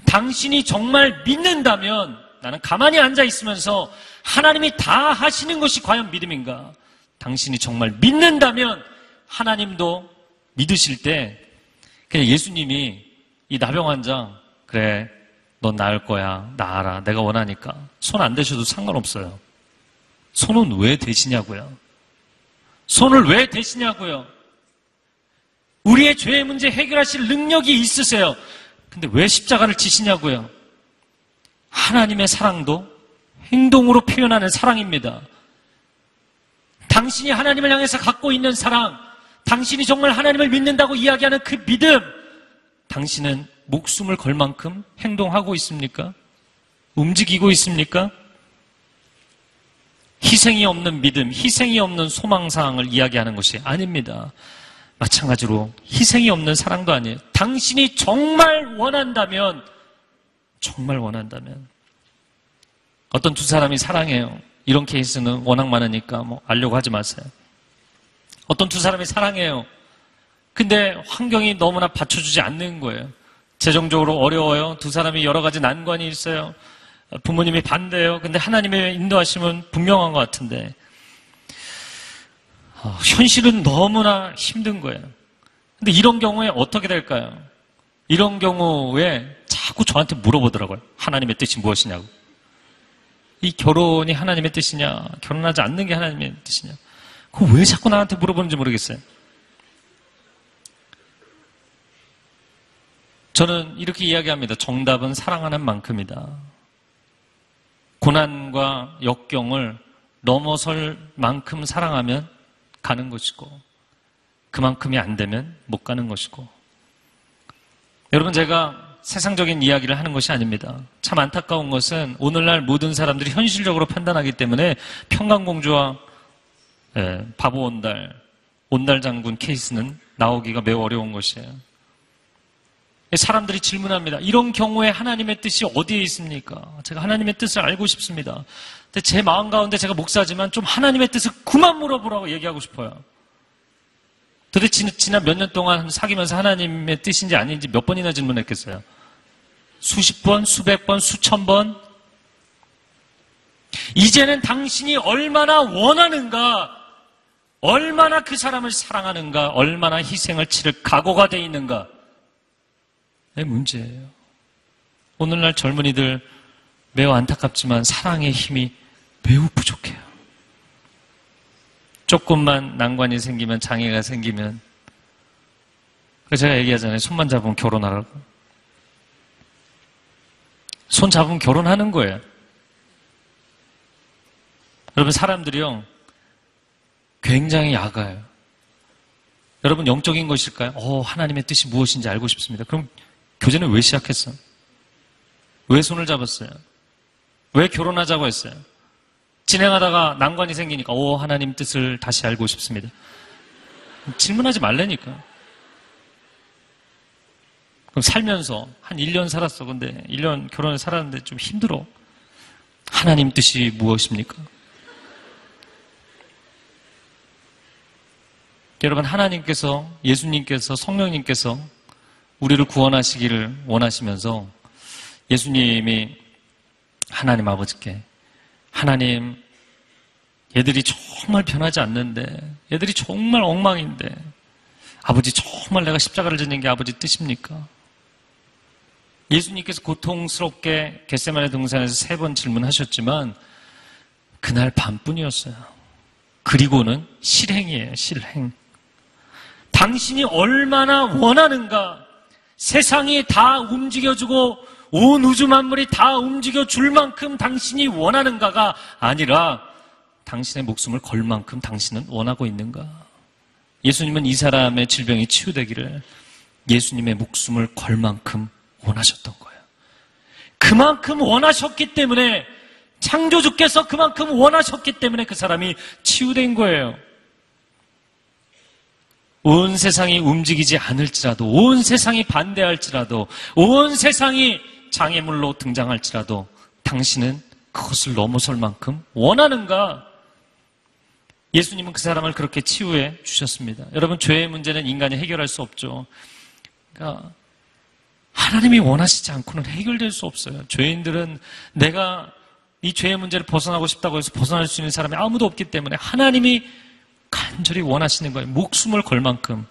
당신이 정말 믿는다면, 나는 가만히 앉아 있으면서 하나님이 다 하시는 것이 과연 믿음인가? 당신이 정말 믿는다면 하나님도 믿으실 때 그냥 예수님이 이 나병 환자, 그래 넌 나을 거야. 나아라. 내가 원하니까. 손 안 대셔도 상관없어요. 손은 왜 대시냐고요. 손을 왜 대시냐고요. 우리의 죄의 문제 해결하실 능력이 있으세요. 근데 왜 십자가를 지시냐고요. 하나님의 사랑도 행동으로 표현하는 사랑입니다. 당신이 하나님을 향해서 갖고 있는 사랑, 당신이 정말 하나님을 믿는다고 이야기하는 그 믿음, 당신은 목숨을 걸 만큼 행동하고 있습니까? 움직이고 있습니까? 희생이 없는 믿음, 희생이 없는 소망사항을 이야기하는 것이 아닙니다. 마찬가지로 희생이 없는 사랑도 아니에요. 당신이 정말 원한다면 어떤 두 사람이 사랑해요. 이런 케이스는 워낙 많으니까 알려고 하지 마세요. 어떤 두 사람이 사랑해요. 근데 환경이 너무나 받쳐주지 않는 거예요. 재정적으로 어려워요. 두 사람이 여러 가지 난관이 있어요. 부모님이 반대해요. 근데 하나님의 인도하심은 분명한 것 같은데 현실은 너무나 힘든 거예요. 근데 이런 경우에 어떻게 될까요? 이런 경우에 자꾸 저한테 물어보더라고요. 하나님의 뜻이 무엇이냐고. 이 결혼이 하나님의 뜻이냐, 결혼하지 않는 게 하나님의 뜻이냐. 그거 왜 자꾸 나한테 물어보는지 모르겠어요. 저는 이렇게 이야기합니다. 정답은 사랑하는 만큼이다. 고난과 역경을 넘어설 만큼 사랑하면 가는 것이고, 그만큼이 안 되면 못 가는 것이고. 여러분, 제가 세상적인 이야기를 하는 것이 아닙니다. 참 안타까운 것은 오늘날 모든 사람들이 현실적으로 판단하기 때문에 평강공주와 바보 온달 장군 케이스는 나오기가 매우 어려운 것이에요. 사람들이 질문합니다. 이런 경우에 하나님의 뜻이 어디에 있습니까? 제가 하나님의 뜻을 알고 싶습니다. 근데 제 마음 가운데 제가 목사지만 좀 하나님의 뜻을 그만 물어보라고 얘기하고 싶어요. 도대체 지난 몇 년 동안 사귀면서 하나님의 뜻인지 아닌지 몇 번이나 질문했겠어요? 수십 번, 수백 번, 수천 번? 이제는 당신이 얼마나 원하는가, 얼마나 그 사람을 사랑하는가, 얼마나 희생을 치를 각오가 돼 있는가의 문제예요. 오늘날 젊은이들 매우 안타깝지만 사랑의 힘이 매우 부족해요. 조금만 난관이 생기면, 장애가 생기면, 그래서 제가 얘기하잖아요. 손만 잡으면 결혼하라고. 손 잡으면 결혼하는 거예요. 여러분, 사람들이요 굉장히 약아요. 여러분, 영적인 것일까요? 하나님의 뜻이 무엇인지 알고 싶습니다. 그럼 교제는 왜 시작했어? 왜 손을 잡았어요? 왜 결혼하자고 했어요? 진행하다가 난관이 생기니까 하나님 뜻을 다시 알고 싶습니다. 질문하지 말라니까. 그럼 살면서 한 1년 살았어. 근데 1년 결혼을 살았는데 좀 힘들어. 하나님 뜻이 무엇입니까? 여러분, 하나님께서, 예수님께서, 성령님께서 우리를 구원하시기를 원하시면서 예수님이 하나님 아버지께, 하나님, 얘들이 정말 변하지 않는데, 얘들이 정말 엉망인데, 아버지, 정말 내가 십자가를 지는 게 아버지 뜻입니까? 예수님께서 고통스럽게 겟세마네 동산에서 3번 질문하셨지만 그날 밤뿐이었어요. 그리고는 실행이에요. 실행. 당신이 얼마나 원하는가, 세상이 다 움직여주고 온 우주 만물이 다 움직여줄 만큼 당신이 원하는가가 아니라 당신의 목숨을 걸 만큼 당신은 원하고 있는가. 예수님은 이 사람의 질병이 치유되기를 예수님의 목숨을 걸 만큼 원하셨던 거예요. 그만큼 원하셨기 때문에, 창조주께서 그만큼 원하셨기 때문에 그 사람이 치유된 거예요. 온 세상이 움직이지 않을지라도, 온 세상이 반대할지라도, 온 세상이 장애물로 등장할지라도 당신은 그것을 넘어설 만큼 원하는가? 예수님은 그 사람을 그렇게 치유해 주셨습니다. 여러분, 죄의 문제는 인간이 해결할 수 없죠. 그러니까 하나님이 원하시지 않고는 해결될 수 없어요. 죄인들은 내가 이 죄의 문제를 벗어나고 싶다고 해서 벗어날 수 있는 사람이 아무도 없기 때문에 하나님이 간절히 원하시는 거예요. 목숨을 걸 만큼.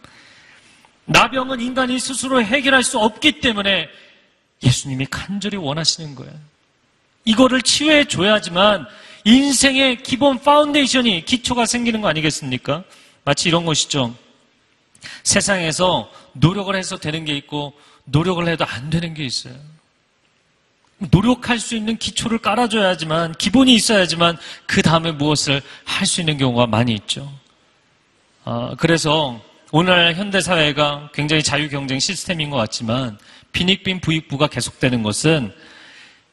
나병은 인간이 스스로 해결할 수 없기 때문에 예수님이 간절히 원하시는 거예요. 이거를 치유해 줘야지만 인생의 기본 파운데이션이, 기초가 생기는 거 아니겠습니까? 마치 이런 것이죠. 세상에서 노력을 해서 되는 게 있고 노력을 해도 안 되는 게 있어요. 노력할 수 있는 기초를 깔아줘야지만, 기본이 있어야지만 그 다음에 무엇을 할 수 있는 경우가 많이 있죠. 그래서 오늘 현대사회가 굉장히 자유경쟁 시스템인 것 같지만 빈익빈 부익부가 계속되는 것은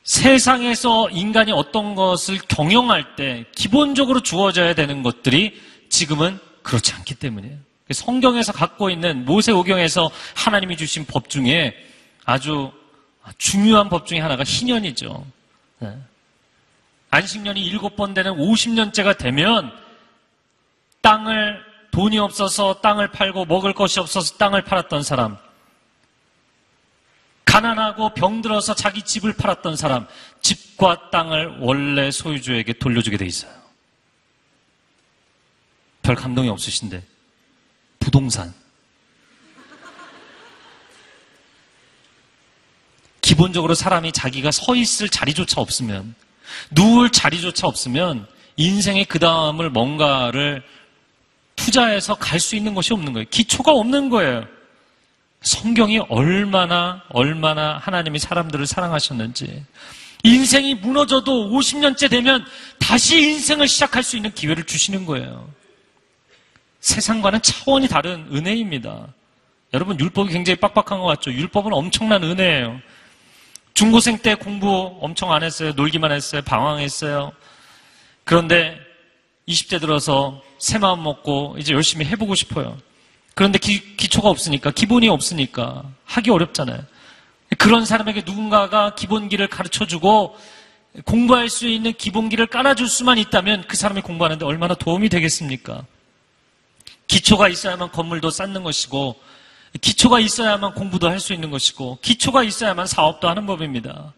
세상에서 인간이 어떤 것을 경영할 때 기본적으로 주어져야 되는 것들이 지금은 그렇지 않기 때문이에요. 성경에서 갖고 있는 모세오경에서 하나님이 주신 법 중에 아주 중요한 법 중에 하나가 희년이죠. 안식년이 7번 되는 50년째가 되면 돈이 없어서 땅을 팔고 먹을 것이 없어서 땅을 팔았던 사람, 가난하고 병들어서 자기 집을 팔았던 사람, 집과 땅을 원래 소유주에게 돌려주게 돼 있어요. 별 감동이 없으신데 부동산, 기본적으로 사람이 자기가 서 있을 자리조차 없으면, 누울 자리조차 없으면 인생의 그 다음을 뭔가를 투자해서 갈 수 있는 것이 없는 거예요. 기초가 없는 거예요. 성경이 얼마나 하나님이 사람들을 사랑하셨는지, 인생이 무너져도 50년째 되면 다시 인생을 시작할 수 있는 기회를 주시는 거예요. 세상과는 차원이 다른 은혜입니다. 여러분, 율법이 굉장히 빡빡한 것 같죠? 율법은 엄청난 은혜예요. 중고생 때 공부 엄청 안 했어요. 놀기만 했어요. 방황했어요. 그런데 20대 들어서 새 마음 먹고 이제 열심히 해보고 싶어요. 그런데 기초가 없으니까, 기본이 없으니까 하기 어렵잖아요. 그런 사람에게 누군가가 기본기를 가르쳐주고 공부할 수 있는 기본기를 깔아줄 수만 있다면 그 사람이 공부하는데 얼마나 도움이 되겠습니까? 기초가 있어야만 건물도 쌓는 것이고, 기초가 있어야만 공부도 할 수 있는 것이고, 기초가 있어야만 사업도 하는 법입니다.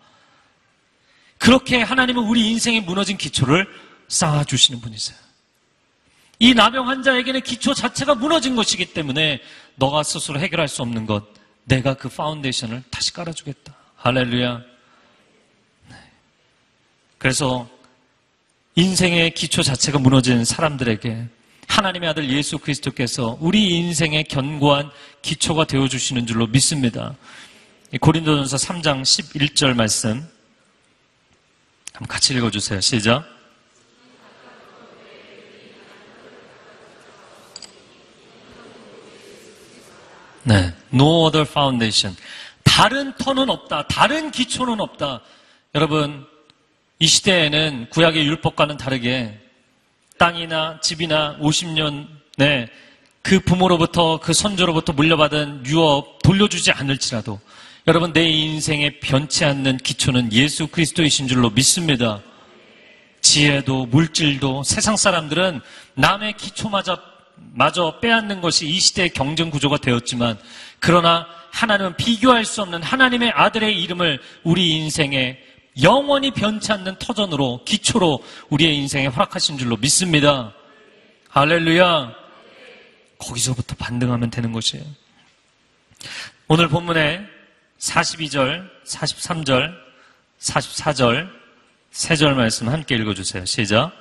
그렇게 하나님은 우리 인생에 무너진 기초를 쌓아주시는 분이세요. 이 나병 환자에게는 기초 자체가 무너진 것이기 때문에 너가 스스로 해결할 수 없는 것, 내가 그 파운데이션을 다시 깔아주겠다. 할렐루야. 네. 그래서 인생의 기초 자체가 무너진 사람들에게 하나님의 아들 예수 그리스도께서 우리 인생의 견고한 기초가 되어주시는 줄로 믿습니다. 고린도전서 3장 11절 말씀 한번 같이 읽어주세요. 시작. 네, no other foundation. 다른 터는 없다. 다른 기초는 없다. 여러분, 이 시대에는 구약의 율법과는 다르게 땅이나 집이나 50년에 그 부모로부터, 그 선조로부터 물려받은 유업 돌려주지 않을지라도 여러분, 내 인생에 변치 않는 기초는 예수 그리스도이신 줄로 믿습니다. 지혜도 물질도 세상 사람들은 남의 기초마저 빼앗는 것이 이 시대의 경쟁 구조가 되었지만, 그러나 하나님은 비교할 수 없는 하나님의 아들의 이름을 우리 인생에 영원히 변치 않는 터전으로, 기초로 우리의 인생에 허락하신 줄로 믿습니다. 할렐루야. 거기서부터 반등하면 되는 것이에요. 오늘 본문에 42절, 43절, 44절, 3절 말씀 함께 읽어주세요. 시작.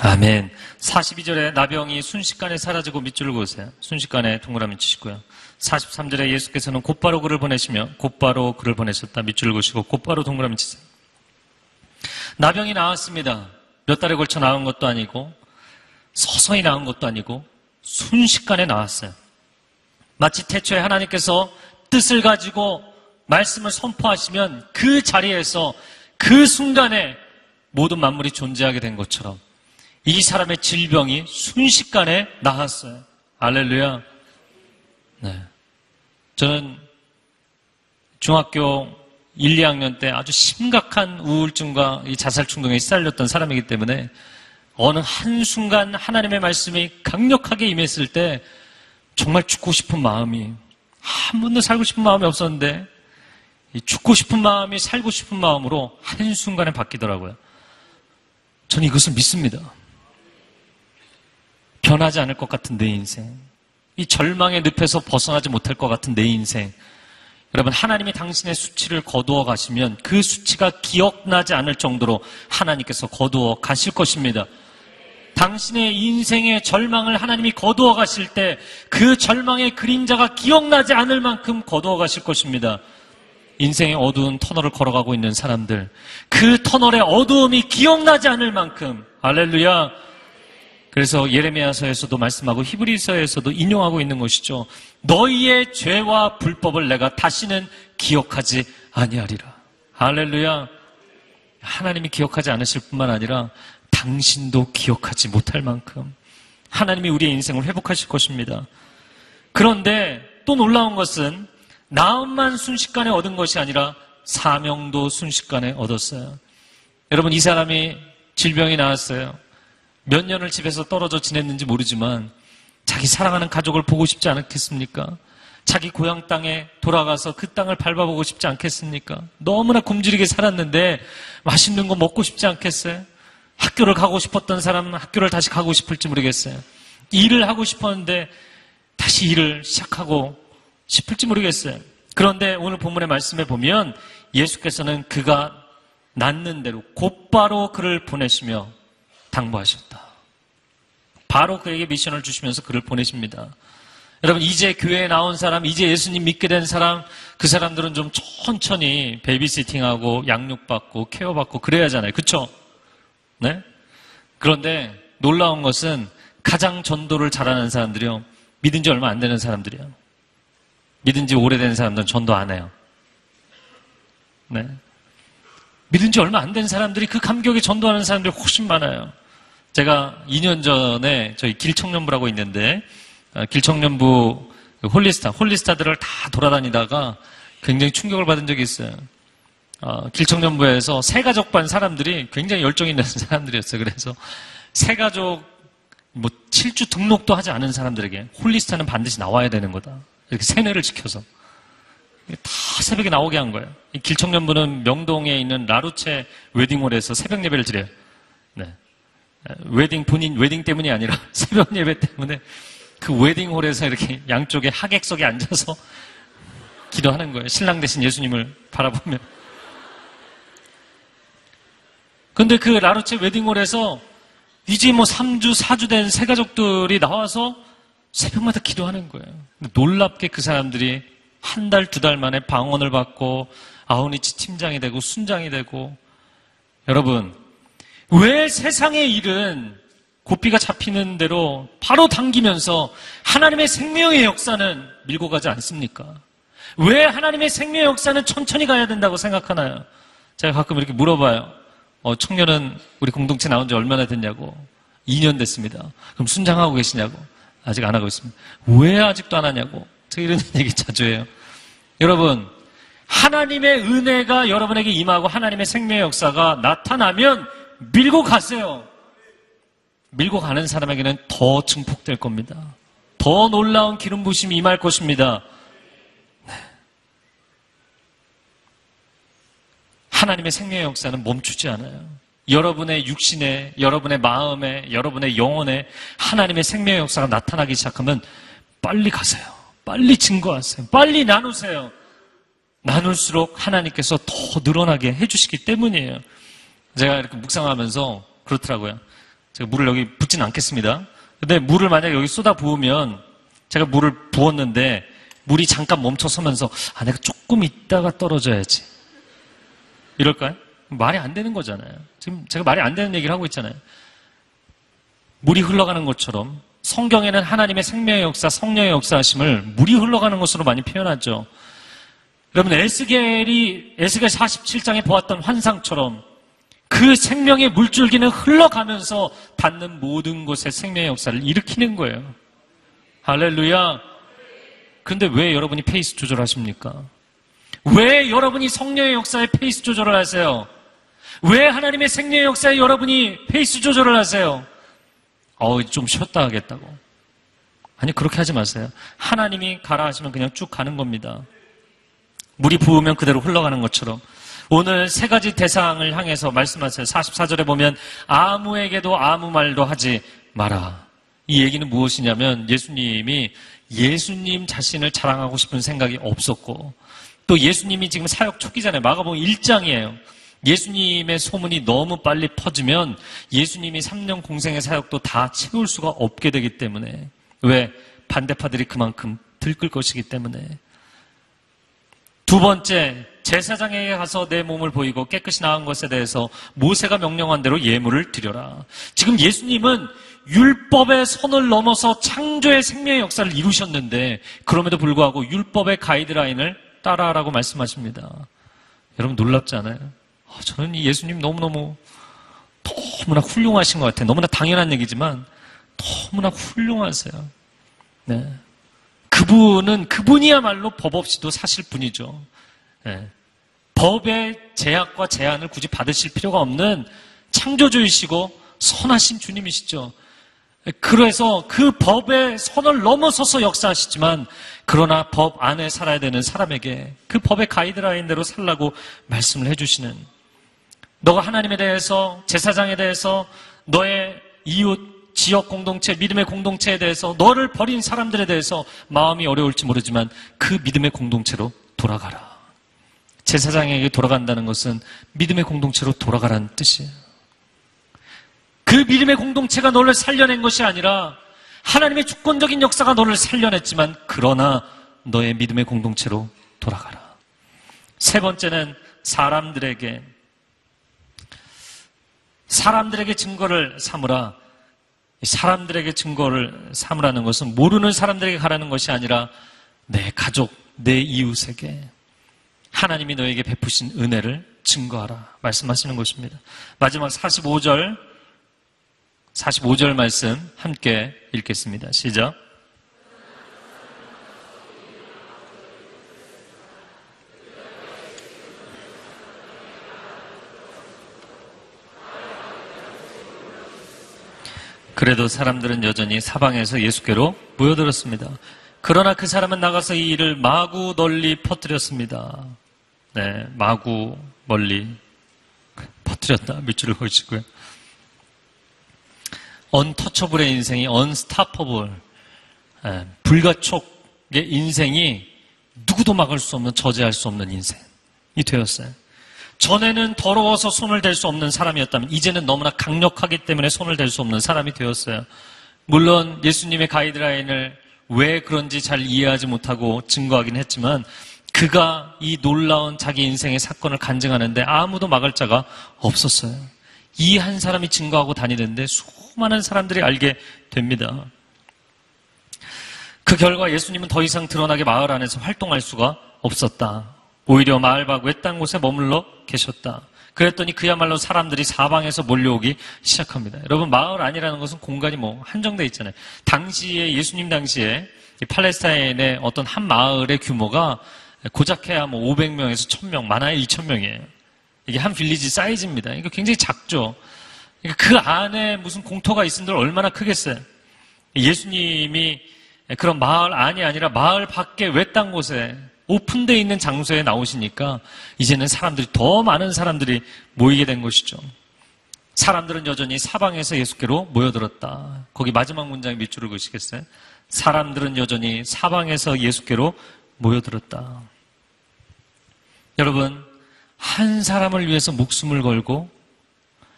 아멘. 42절에 나병이 순식간에 사라지고 밑줄을 그으세요. 순식간에 동그라미 치시고요. 43절에 예수께서는 곧바로 그를 보내시며 곧바로 그를 보내셨다. 밑줄을 그으시고 곧바로 동그라미 치세요. 나병이 나왔습니다. 몇 달에 걸쳐 나온 것도 아니고 서서히 나온 것도 아니고 순식간에 나왔어요. 마치 태초에 하나님께서 뜻을 가지고 말씀을 선포하시면 그 자리에서 그 순간에 모든 만물이 존재하게 된 것처럼 이 사람의 질병이 순식간에 나았어요. 할렐루야. 네. 저는 중학교 1, 2학년 때 아주 심각한 우울증과 이 자살 충동에 시달렸던 사람이기 때문에 어느 한순간 하나님의 말씀이 강력하게 임했을 때 정말 죽고 싶은 마음이, 한 번도 살고 싶은 마음이 없었는데 이 죽고 싶은 마음이 살고 싶은 마음으로 한순간에 바뀌더라고요. 저는 이것을 믿습니다. 변하지 않을 것 같은 내 인생, 이 절망의 늪에서 벗어나지 못할 것 같은 내 인생, 여러분, 하나님이 당신의 수치를 거두어 가시면 그 수치가 기억나지 않을 정도로 하나님께서 거두어 가실 것입니다. 당신의 인생의 절망을 하나님이 거두어 가실 때 그 절망의 그림자가 기억나지 않을 만큼 거두어 가실 것입니다. 인생의 어두운 터널을 걸어가고 있는 사람들, 그 터널의 어두움이 기억나지 않을 만큼, 할렐루야. 그래서 예레미야서에서도 말씀하고 히브리서에서도 인용하고 있는 것이죠. 너희의 죄와 불법을 내가 다시는 기억하지 아니하리라. 할렐루야. 하나님이 기억하지 않으실 뿐만 아니라 당신도 기억하지 못할 만큼 하나님이 우리의 인생을 회복하실 것입니다. 그런데 또 놀라운 것은 나음만 순식간에 얻은 것이 아니라 사명도 순식간에 얻었어요. 여러분, 이 사람이 질병이 나왔어요. 몇 년을 집에서 떨어져 지냈는지 모르지만 자기 사랑하는 가족을 보고 싶지 않겠습니까? 자기 고향 땅에 돌아가서 그 땅을 밟아보고 싶지 않겠습니까? 너무나 굶주리게 살았는데 맛있는 거 먹고 싶지 않겠어요? 학교를 가고 싶었던 사람은 학교를 다시 가고 싶을지 모르겠어요. 일을 하고 싶었는데 다시 일을 시작하고 싶을지 모르겠어요. 그런데 오늘 본문의 말씀에 보면 예수께서는 그가 낫는 대로 곧바로 그를 보내시며 당부하셨다. 바로 그에게 미션을 주시면서 그를 보내십니다. 여러분, 이제 교회에 나온 사람, 이제 예수님 믿게 된 사람, 그 사람들은 좀 천천히 베이비시팅하고 양육받고 케어받고 그래야 하잖아요. 그렇죠? 네? 그런데 놀라운 것은 가장 전도를 잘하는 사람들이요, 믿은 지 얼마 안 되는 사람들이요. 믿은 지 오래된 사람들은 전도 안 해요. 네. 믿은 지 얼마 안 된 사람들이 그 감격에 전도하는 사람들이 훨씬 많아요. 제가 2년 전에 저희 길청년부라고 있는데, 길청년부 홀리스타들을 다 돌아다니다가 굉장히 충격을 받은 적이 있어요. 길청년부에서 새가족반 사람들이 굉장히 열정 있는 사람들이었어요. 그래서 새가족 7주 등록도 하지 않은 사람들에게 홀리스타는 반드시 나와야 되는 거다. 이렇게 세뇌를 시켜서 다 새벽에 나오게 한 거예요. 이 길청년부는 명동에 있는 라루체 웨딩홀에서 새벽 예배를 드려요. 네. 본인 웨딩 때문이 아니라 새벽 예배 때문에 그 웨딩홀에서 이렇게 양쪽에 하객석에 앉아서 기도하는 거예요. 신랑 대신 예수님을 바라보며. 근데 그 라루체 웨딩홀에서 이제 3주, 4주 된 새가족들이 나와서 새벽마다 기도하는 거예요. 놀랍게 그 사람들이 한 달, 2달 만에 방언을 받고 아우니치 팀장이 되고 순장이 되고. 여러분, 왜 세상의 일은 고삐가 잡히는 대로 바로 당기면서 하나님의 생명의 역사는 밀고 가지 않습니까? 왜 하나님의 생명의 역사는 천천히 가야 된다고 생각하나요? 제가 가끔 이렇게 물어봐요. 청년은 우리 공동체 나온 지 얼마나 됐냐고. 2년 됐습니다. 그럼 순장하고 계시냐고. 아직 안 하고 있습니다. 왜 아직도 안 하냐고. 제가 이런 얘기 자주 해요. 여러분, 하나님의 은혜가 여러분에게 임하고 하나님의 생명의 역사가 나타나면 밀고 가세요. 밀고 가는 사람에게는 더 증폭될 겁니다. 더 놀라운 기름 부심이 임할 것입니다. 네. 하나님의 생명의 역사는 멈추지 않아요. 여러분의 육신에, 여러분의 마음에, 여러분의 영혼에 하나님의 생명의 역사가 나타나기 시작하면 빨리 가세요. 빨리 증거하세요. 빨리 나누세요. 나눌수록 하나님께서 더 늘어나게 해주시기 때문이에요. 제가 이렇게 묵상하면서 그렇더라고요. 제가 물을 여기 붓진 않겠습니다. 근데 물을 만약에 여기 쏟아 부으면 제가 물을 부었는데 물이 잠깐 멈춰서면서 내가 조금 있다가 떨어져야지. 이럴까요? 말이 안 되는 거잖아요. 지금 제가 말이 안 되는 얘기를 하고 있잖아요. 물이 흘러가는 것처럼 성경에는 하나님의 생명의 역사, 성령의 역사하심을 물이 흘러가는 것으로 많이 표현하죠. 여러분, 에스겔이 에스겔 47장에 보았던 환상처럼 그 생명의 물줄기는 흘러가면서 닿는 모든 곳에 생명의 역사를 일으키는 거예요. 할렐루야. 그런데 왜 여러분이 페이스 조절하십니까? 왜 여러분이 성령의 역사에 페이스 조절을 하세요? 왜 하나님의 생명의 역사에 여러분이 페이스 조절을 하세요? 좀 쉬었다 하겠다고. 아니, 그렇게 하지 마세요. 하나님이 가라 하시면 그냥 쭉 가는 겁니다. 물이 부으면 그대로 흘러가는 것처럼. 오늘 세 가지 대상을 향해서 말씀하세요. 44절에 보면 아무에게도 아무 말도 하지 마라. 이 얘기는 무엇이냐면 예수님이 예수님 자신을 자랑하고 싶은 생각이 없었고, 또 예수님이 지금 사역 초기잖아요. 마가복음 1장이에요. 예수님의 소문이 너무 빨리 퍼지면 예수님이 3년 공생의 사역도 다 채울 수가 없게 되기 때문에. 왜? 반대파들이 그만큼 들끓 것이기 때문에. 두 번째, 제사장에게 가서 내 몸을 보이고 깨끗이 나은 것에 대해서 모세가 명령한 대로 예물을 드려라. 지금 예수님은 율법의 선을 넘어서 창조의 생명의 역사를 이루셨는데 그럼에도 불구하고 율법의 가이드라인을 따라하라고 말씀하십니다. 여러분 놀랍지 않아요? 저는 이 예수님 너무나 훌륭하신 것 같아요. 너무나 당연한 얘기지만 너무나 훌륭하세요. 네. 그분이야말로 법 없이도 사실 분이죠. 네. 법의 제약과 제한을 굳이 받으실 필요가 없는 창조주이시고 선하신 주님이시죠. 그래서 그 법의 선을 넘어서서 역사하시지만 그러나 법 안에 살아야 되는 사람에게 그 법의 가이드라인대로 살라고 말씀을 해주시는, 너가 하나님에 대해서, 제사장에 대해서, 너의 이웃, 지역 공동체, 믿음의 공동체에 대해서, 너를 버린 사람들에 대해서 마음이 어려울지 모르지만 그 믿음의 공동체로 돌아가라. 제사장에게 돌아간다는 것은 믿음의 공동체로 돌아가라는 뜻이에요. 그 믿음의 공동체가 너를 살려낸 것이 아니라 하나님의 주권적인 역사가 너를 살려냈지만 그러나 너의 믿음의 공동체로 돌아가라. 세 번째는 사람들에게 증거를 삼으라. 사람들에게 증거를 삼으라는 것은 모르는 사람들에게 가라는 것이 아니라 내 가족, 내 이웃에게 하나님이 너에게 베푸신 은혜를 증거하라 말씀하시는 것입니다. 마지막 45절 말씀 함께 읽겠습니다. 시작. 그래도 사람들은 여전히 사방에서 예수께로 모여들었습니다. 그러나 그 사람은 나가서 이 일을 마구 널리 퍼뜨렸습니다. 네, 마구 멀리 퍼뜨렸다. 밑줄을 그으시고요. 언터처블의 인생이 언스타퍼블, 불가촉의 인생이 누구도 막을 수 없는, 저지할 수 없는 인생이 되었어요. 전에는 더러워서 손을 댈 수 없는 사람이었다면 이제는 너무나 강력하기 때문에 손을 댈 수 없는 사람이 되었어요. 물론 예수님의 가이드라인을 왜 그런지 잘 이해하지 못하고 증거하긴 했지만 그가 이 놀라운 자기 인생의 사건을 간증하는데 아무도 막을 자가 없었어요. 이 한 사람이 증거하고 다니는데 수많은 사람들이 알게 됩니다. 그 결과 예수님은 더 이상 드러나게 마을 안에서 활동할 수가 없었다. 오히려 마을 밖 외딴 곳에 머물러 계셨다. 그랬더니 그야말로 사람들이 사방에서 몰려오기 시작합니다. 여러분, 마을 안이라는 것은 공간이 한정되어 있잖아요. 예수님 당시에 이 팔레스타인의 어떤 한 마을의 규모가 고작해야 500명에서 1000명, 많아야 2000명이에요. 이게 한 빌리지 사이즈입니다. 이거 굉장히 작죠. 그 안에 무슨 공터가 있은들 얼마나 크겠어요. 예수님이 그런 마을 안이 아니라 마을 밖에 외딴 곳에 오픈되어 있는 장소에 나오시니까 이제는 더 많은 사람들이 모이게 된 것이죠. 사람들은 여전히 사방에서 예수께로 모여들었다. 거기 마지막 문장에 밑줄을 그으시겠어요? 사람들은 여전히 사방에서 예수께로 모여들었다. 여러분, 한 사람을 위해서 목숨을 걸고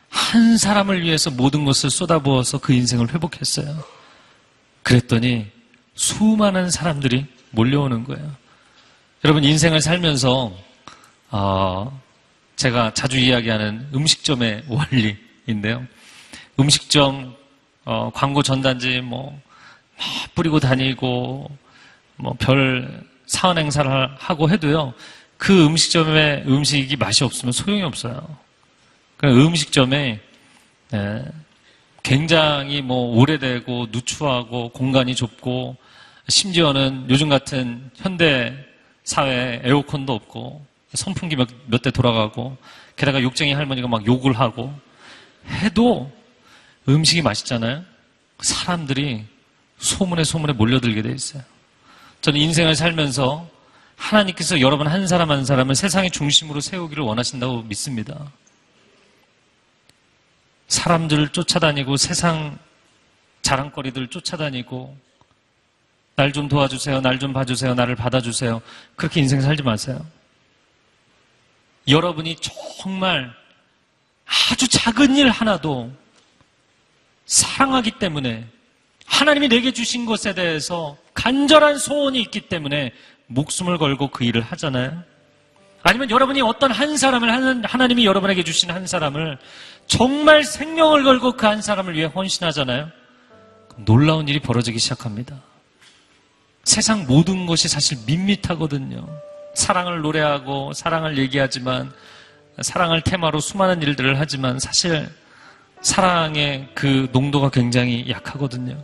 한 사람을 위해서 모든 것을 쏟아부어서 그 인생을 회복했어요. 그랬더니 수많은 사람들이 몰려오는 거예요. 여러분, 인생을 살면서 제가 자주 이야기하는 음식점의 원리인데요. 음식점 광고 전단지 뿌리고 다니고 별 사은 행사를 하고 해도요. 그 음식점의 음식이 맛이 없으면 소용이 없어요. 그 음식점에 굉장히 오래되고 누추하고 공간이 좁고 심지어는 요즘 같은 현대 사회에 에어컨도 없고 선풍기 몇 대 돌아가고 게다가 욕쟁이 할머니가 막 욕을 하고 해도 음식이 맛있잖아요. 사람들이 소문에 몰려들게 돼 있어요. 저는 인생을 살면서 하나님께서 여러분 한 사람 한 사람을 세상의 중심으로 세우기를 원하신다고 믿습니다. 사람들을 쫓아다니고 세상 자랑거리들 쫓아다니고 날 좀 도와주세요, 날 좀 봐주세요, 나를 받아주세요. 그렇게 인생 살지 마세요. 여러분이 정말 아주 작은 일 하나도 사랑하기 때문에 하나님이 내게 주신 것에 대해서 간절한 소원이 있기 때문에 목숨을 걸고 그 일을 하잖아요. 아니면 여러분이 어떤 한 사람을, 하나님이 여러분에게 주신 한 사람을 정말 생명을 걸고 그 한 사람을 위해 헌신하잖아요. 놀라운 일이 벌어지기 시작합니다. 세상 모든 것이 사실 밋밋하거든요. 사랑을 노래하고 사랑을 얘기하지만, 사랑을 테마로 수많은 일들을 하지만 사실 사랑의 그 농도가 굉장히 약하거든요.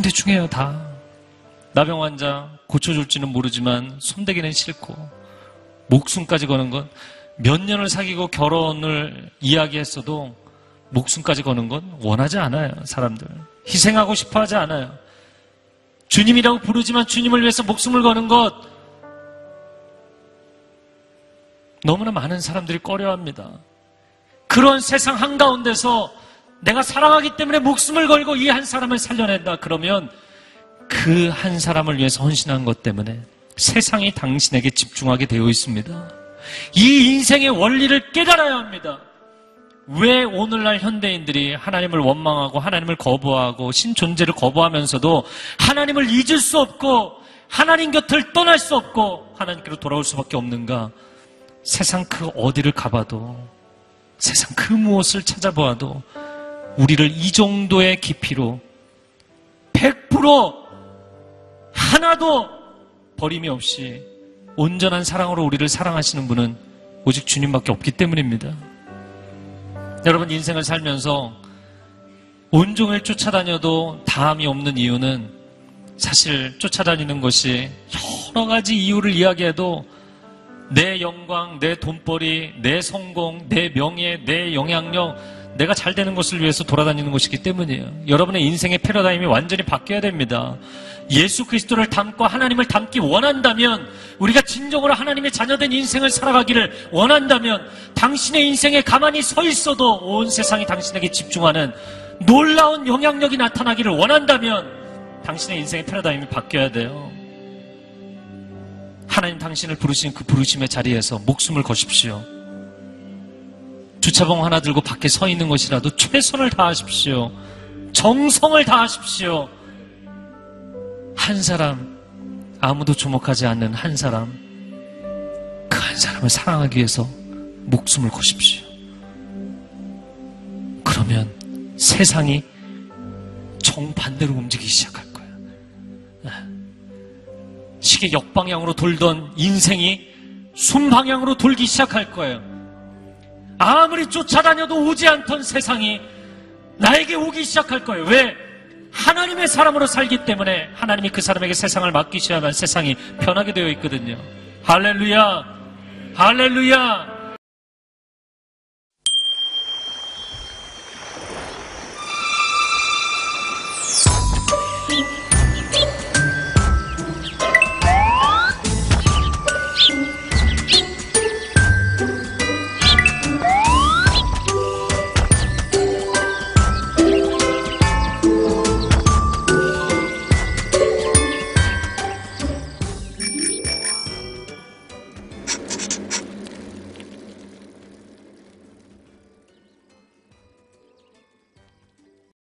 대충해요, 다. 나병 환자 고쳐줄지는 모르지만 손대기는 싫고, 목숨까지 거는 건, 몇 년을 사귀고 결혼을 이야기했어도 목숨까지 거는 건 원하지 않아요, 사람들. 희생하고 싶어 하지 않아요. 주님이라고 부르지만 주님을 위해서 목숨을 거는 것, 너무나 많은 사람들이 꺼려합니다. 그런 세상 한가운데서 내가 사랑하기 때문에 목숨을 걸고 이 한 사람을 살려낸다. 그러면 그 한 사람을 위해서 헌신한 것 때문에 세상이 당신에게 집중하게 되어 있습니다. 이 인생의 원리를 깨달아야 합니다. 왜 오늘날 현대인들이 하나님을 원망하고 하나님을 거부하고 신존재를 거부하면서도 하나님을 잊을 수 없고 하나님 곁을 떠날 수 없고 하나님께로 돌아올 수밖에 없는가? 세상 그 어디를 가봐도, 세상 그 무엇을 찾아보아도 우리를 이 정도의 깊이로 100% 하나도 버림이 없이 온전한 사랑으로 우리를 사랑하시는 분은 오직 주님밖에 없기 때문입니다. 여러분, 인생을 살면서 온종일 쫓아다녀도 다함이 없는 이유는, 사실 쫓아다니는 것이 여러 가지 이유를 이야기해도 내 영광, 내 돈벌이, 내 성공, 내 명예, 내 영향력, 내가 잘 되는 것을 위해서 돌아다니는 것이기 때문이에요. 여러분의 인생의 패러다임이 완전히 바뀌어야 됩니다. 예수 그리스도를 닮고 하나님을 닮기 원한다면, 우리가 진정으로 하나님의 자녀된 인생을 살아가기를 원한다면, 당신의 인생에 가만히 서 있어도 온 세상이 당신에게 집중하는 놀라운 영향력이 나타나기를 원한다면 당신의 인생의 패러다임이 바뀌어야 돼요. 하나님 당신을 부르신 그 부르심의 자리에서 목숨을 거십시오. 주차봉 하나 들고 밖에 서 있는 것이라도 최선을 다하십시오. 정성을 다하십시오. 한 사람, 아무도 주목하지 않는 한 사람, 그 한 사람을 사랑하기 위해서 목숨을 거십시오. 그러면 세상이 정반대로 움직이기 시작할 거예요. 시계 역방향으로 돌던 인생이 순방향으로 돌기 시작할 거예요. 아무리 쫓아다녀도 오지 않던 세상이 나에게 오기 시작할 거예요. 왜? 하나님의 사람으로 살기 때문에 하나님이 그 사람에게 세상을 맡기셔야만 세상이 변하게 되어 있거든요. 할렐루야! 할렐루야!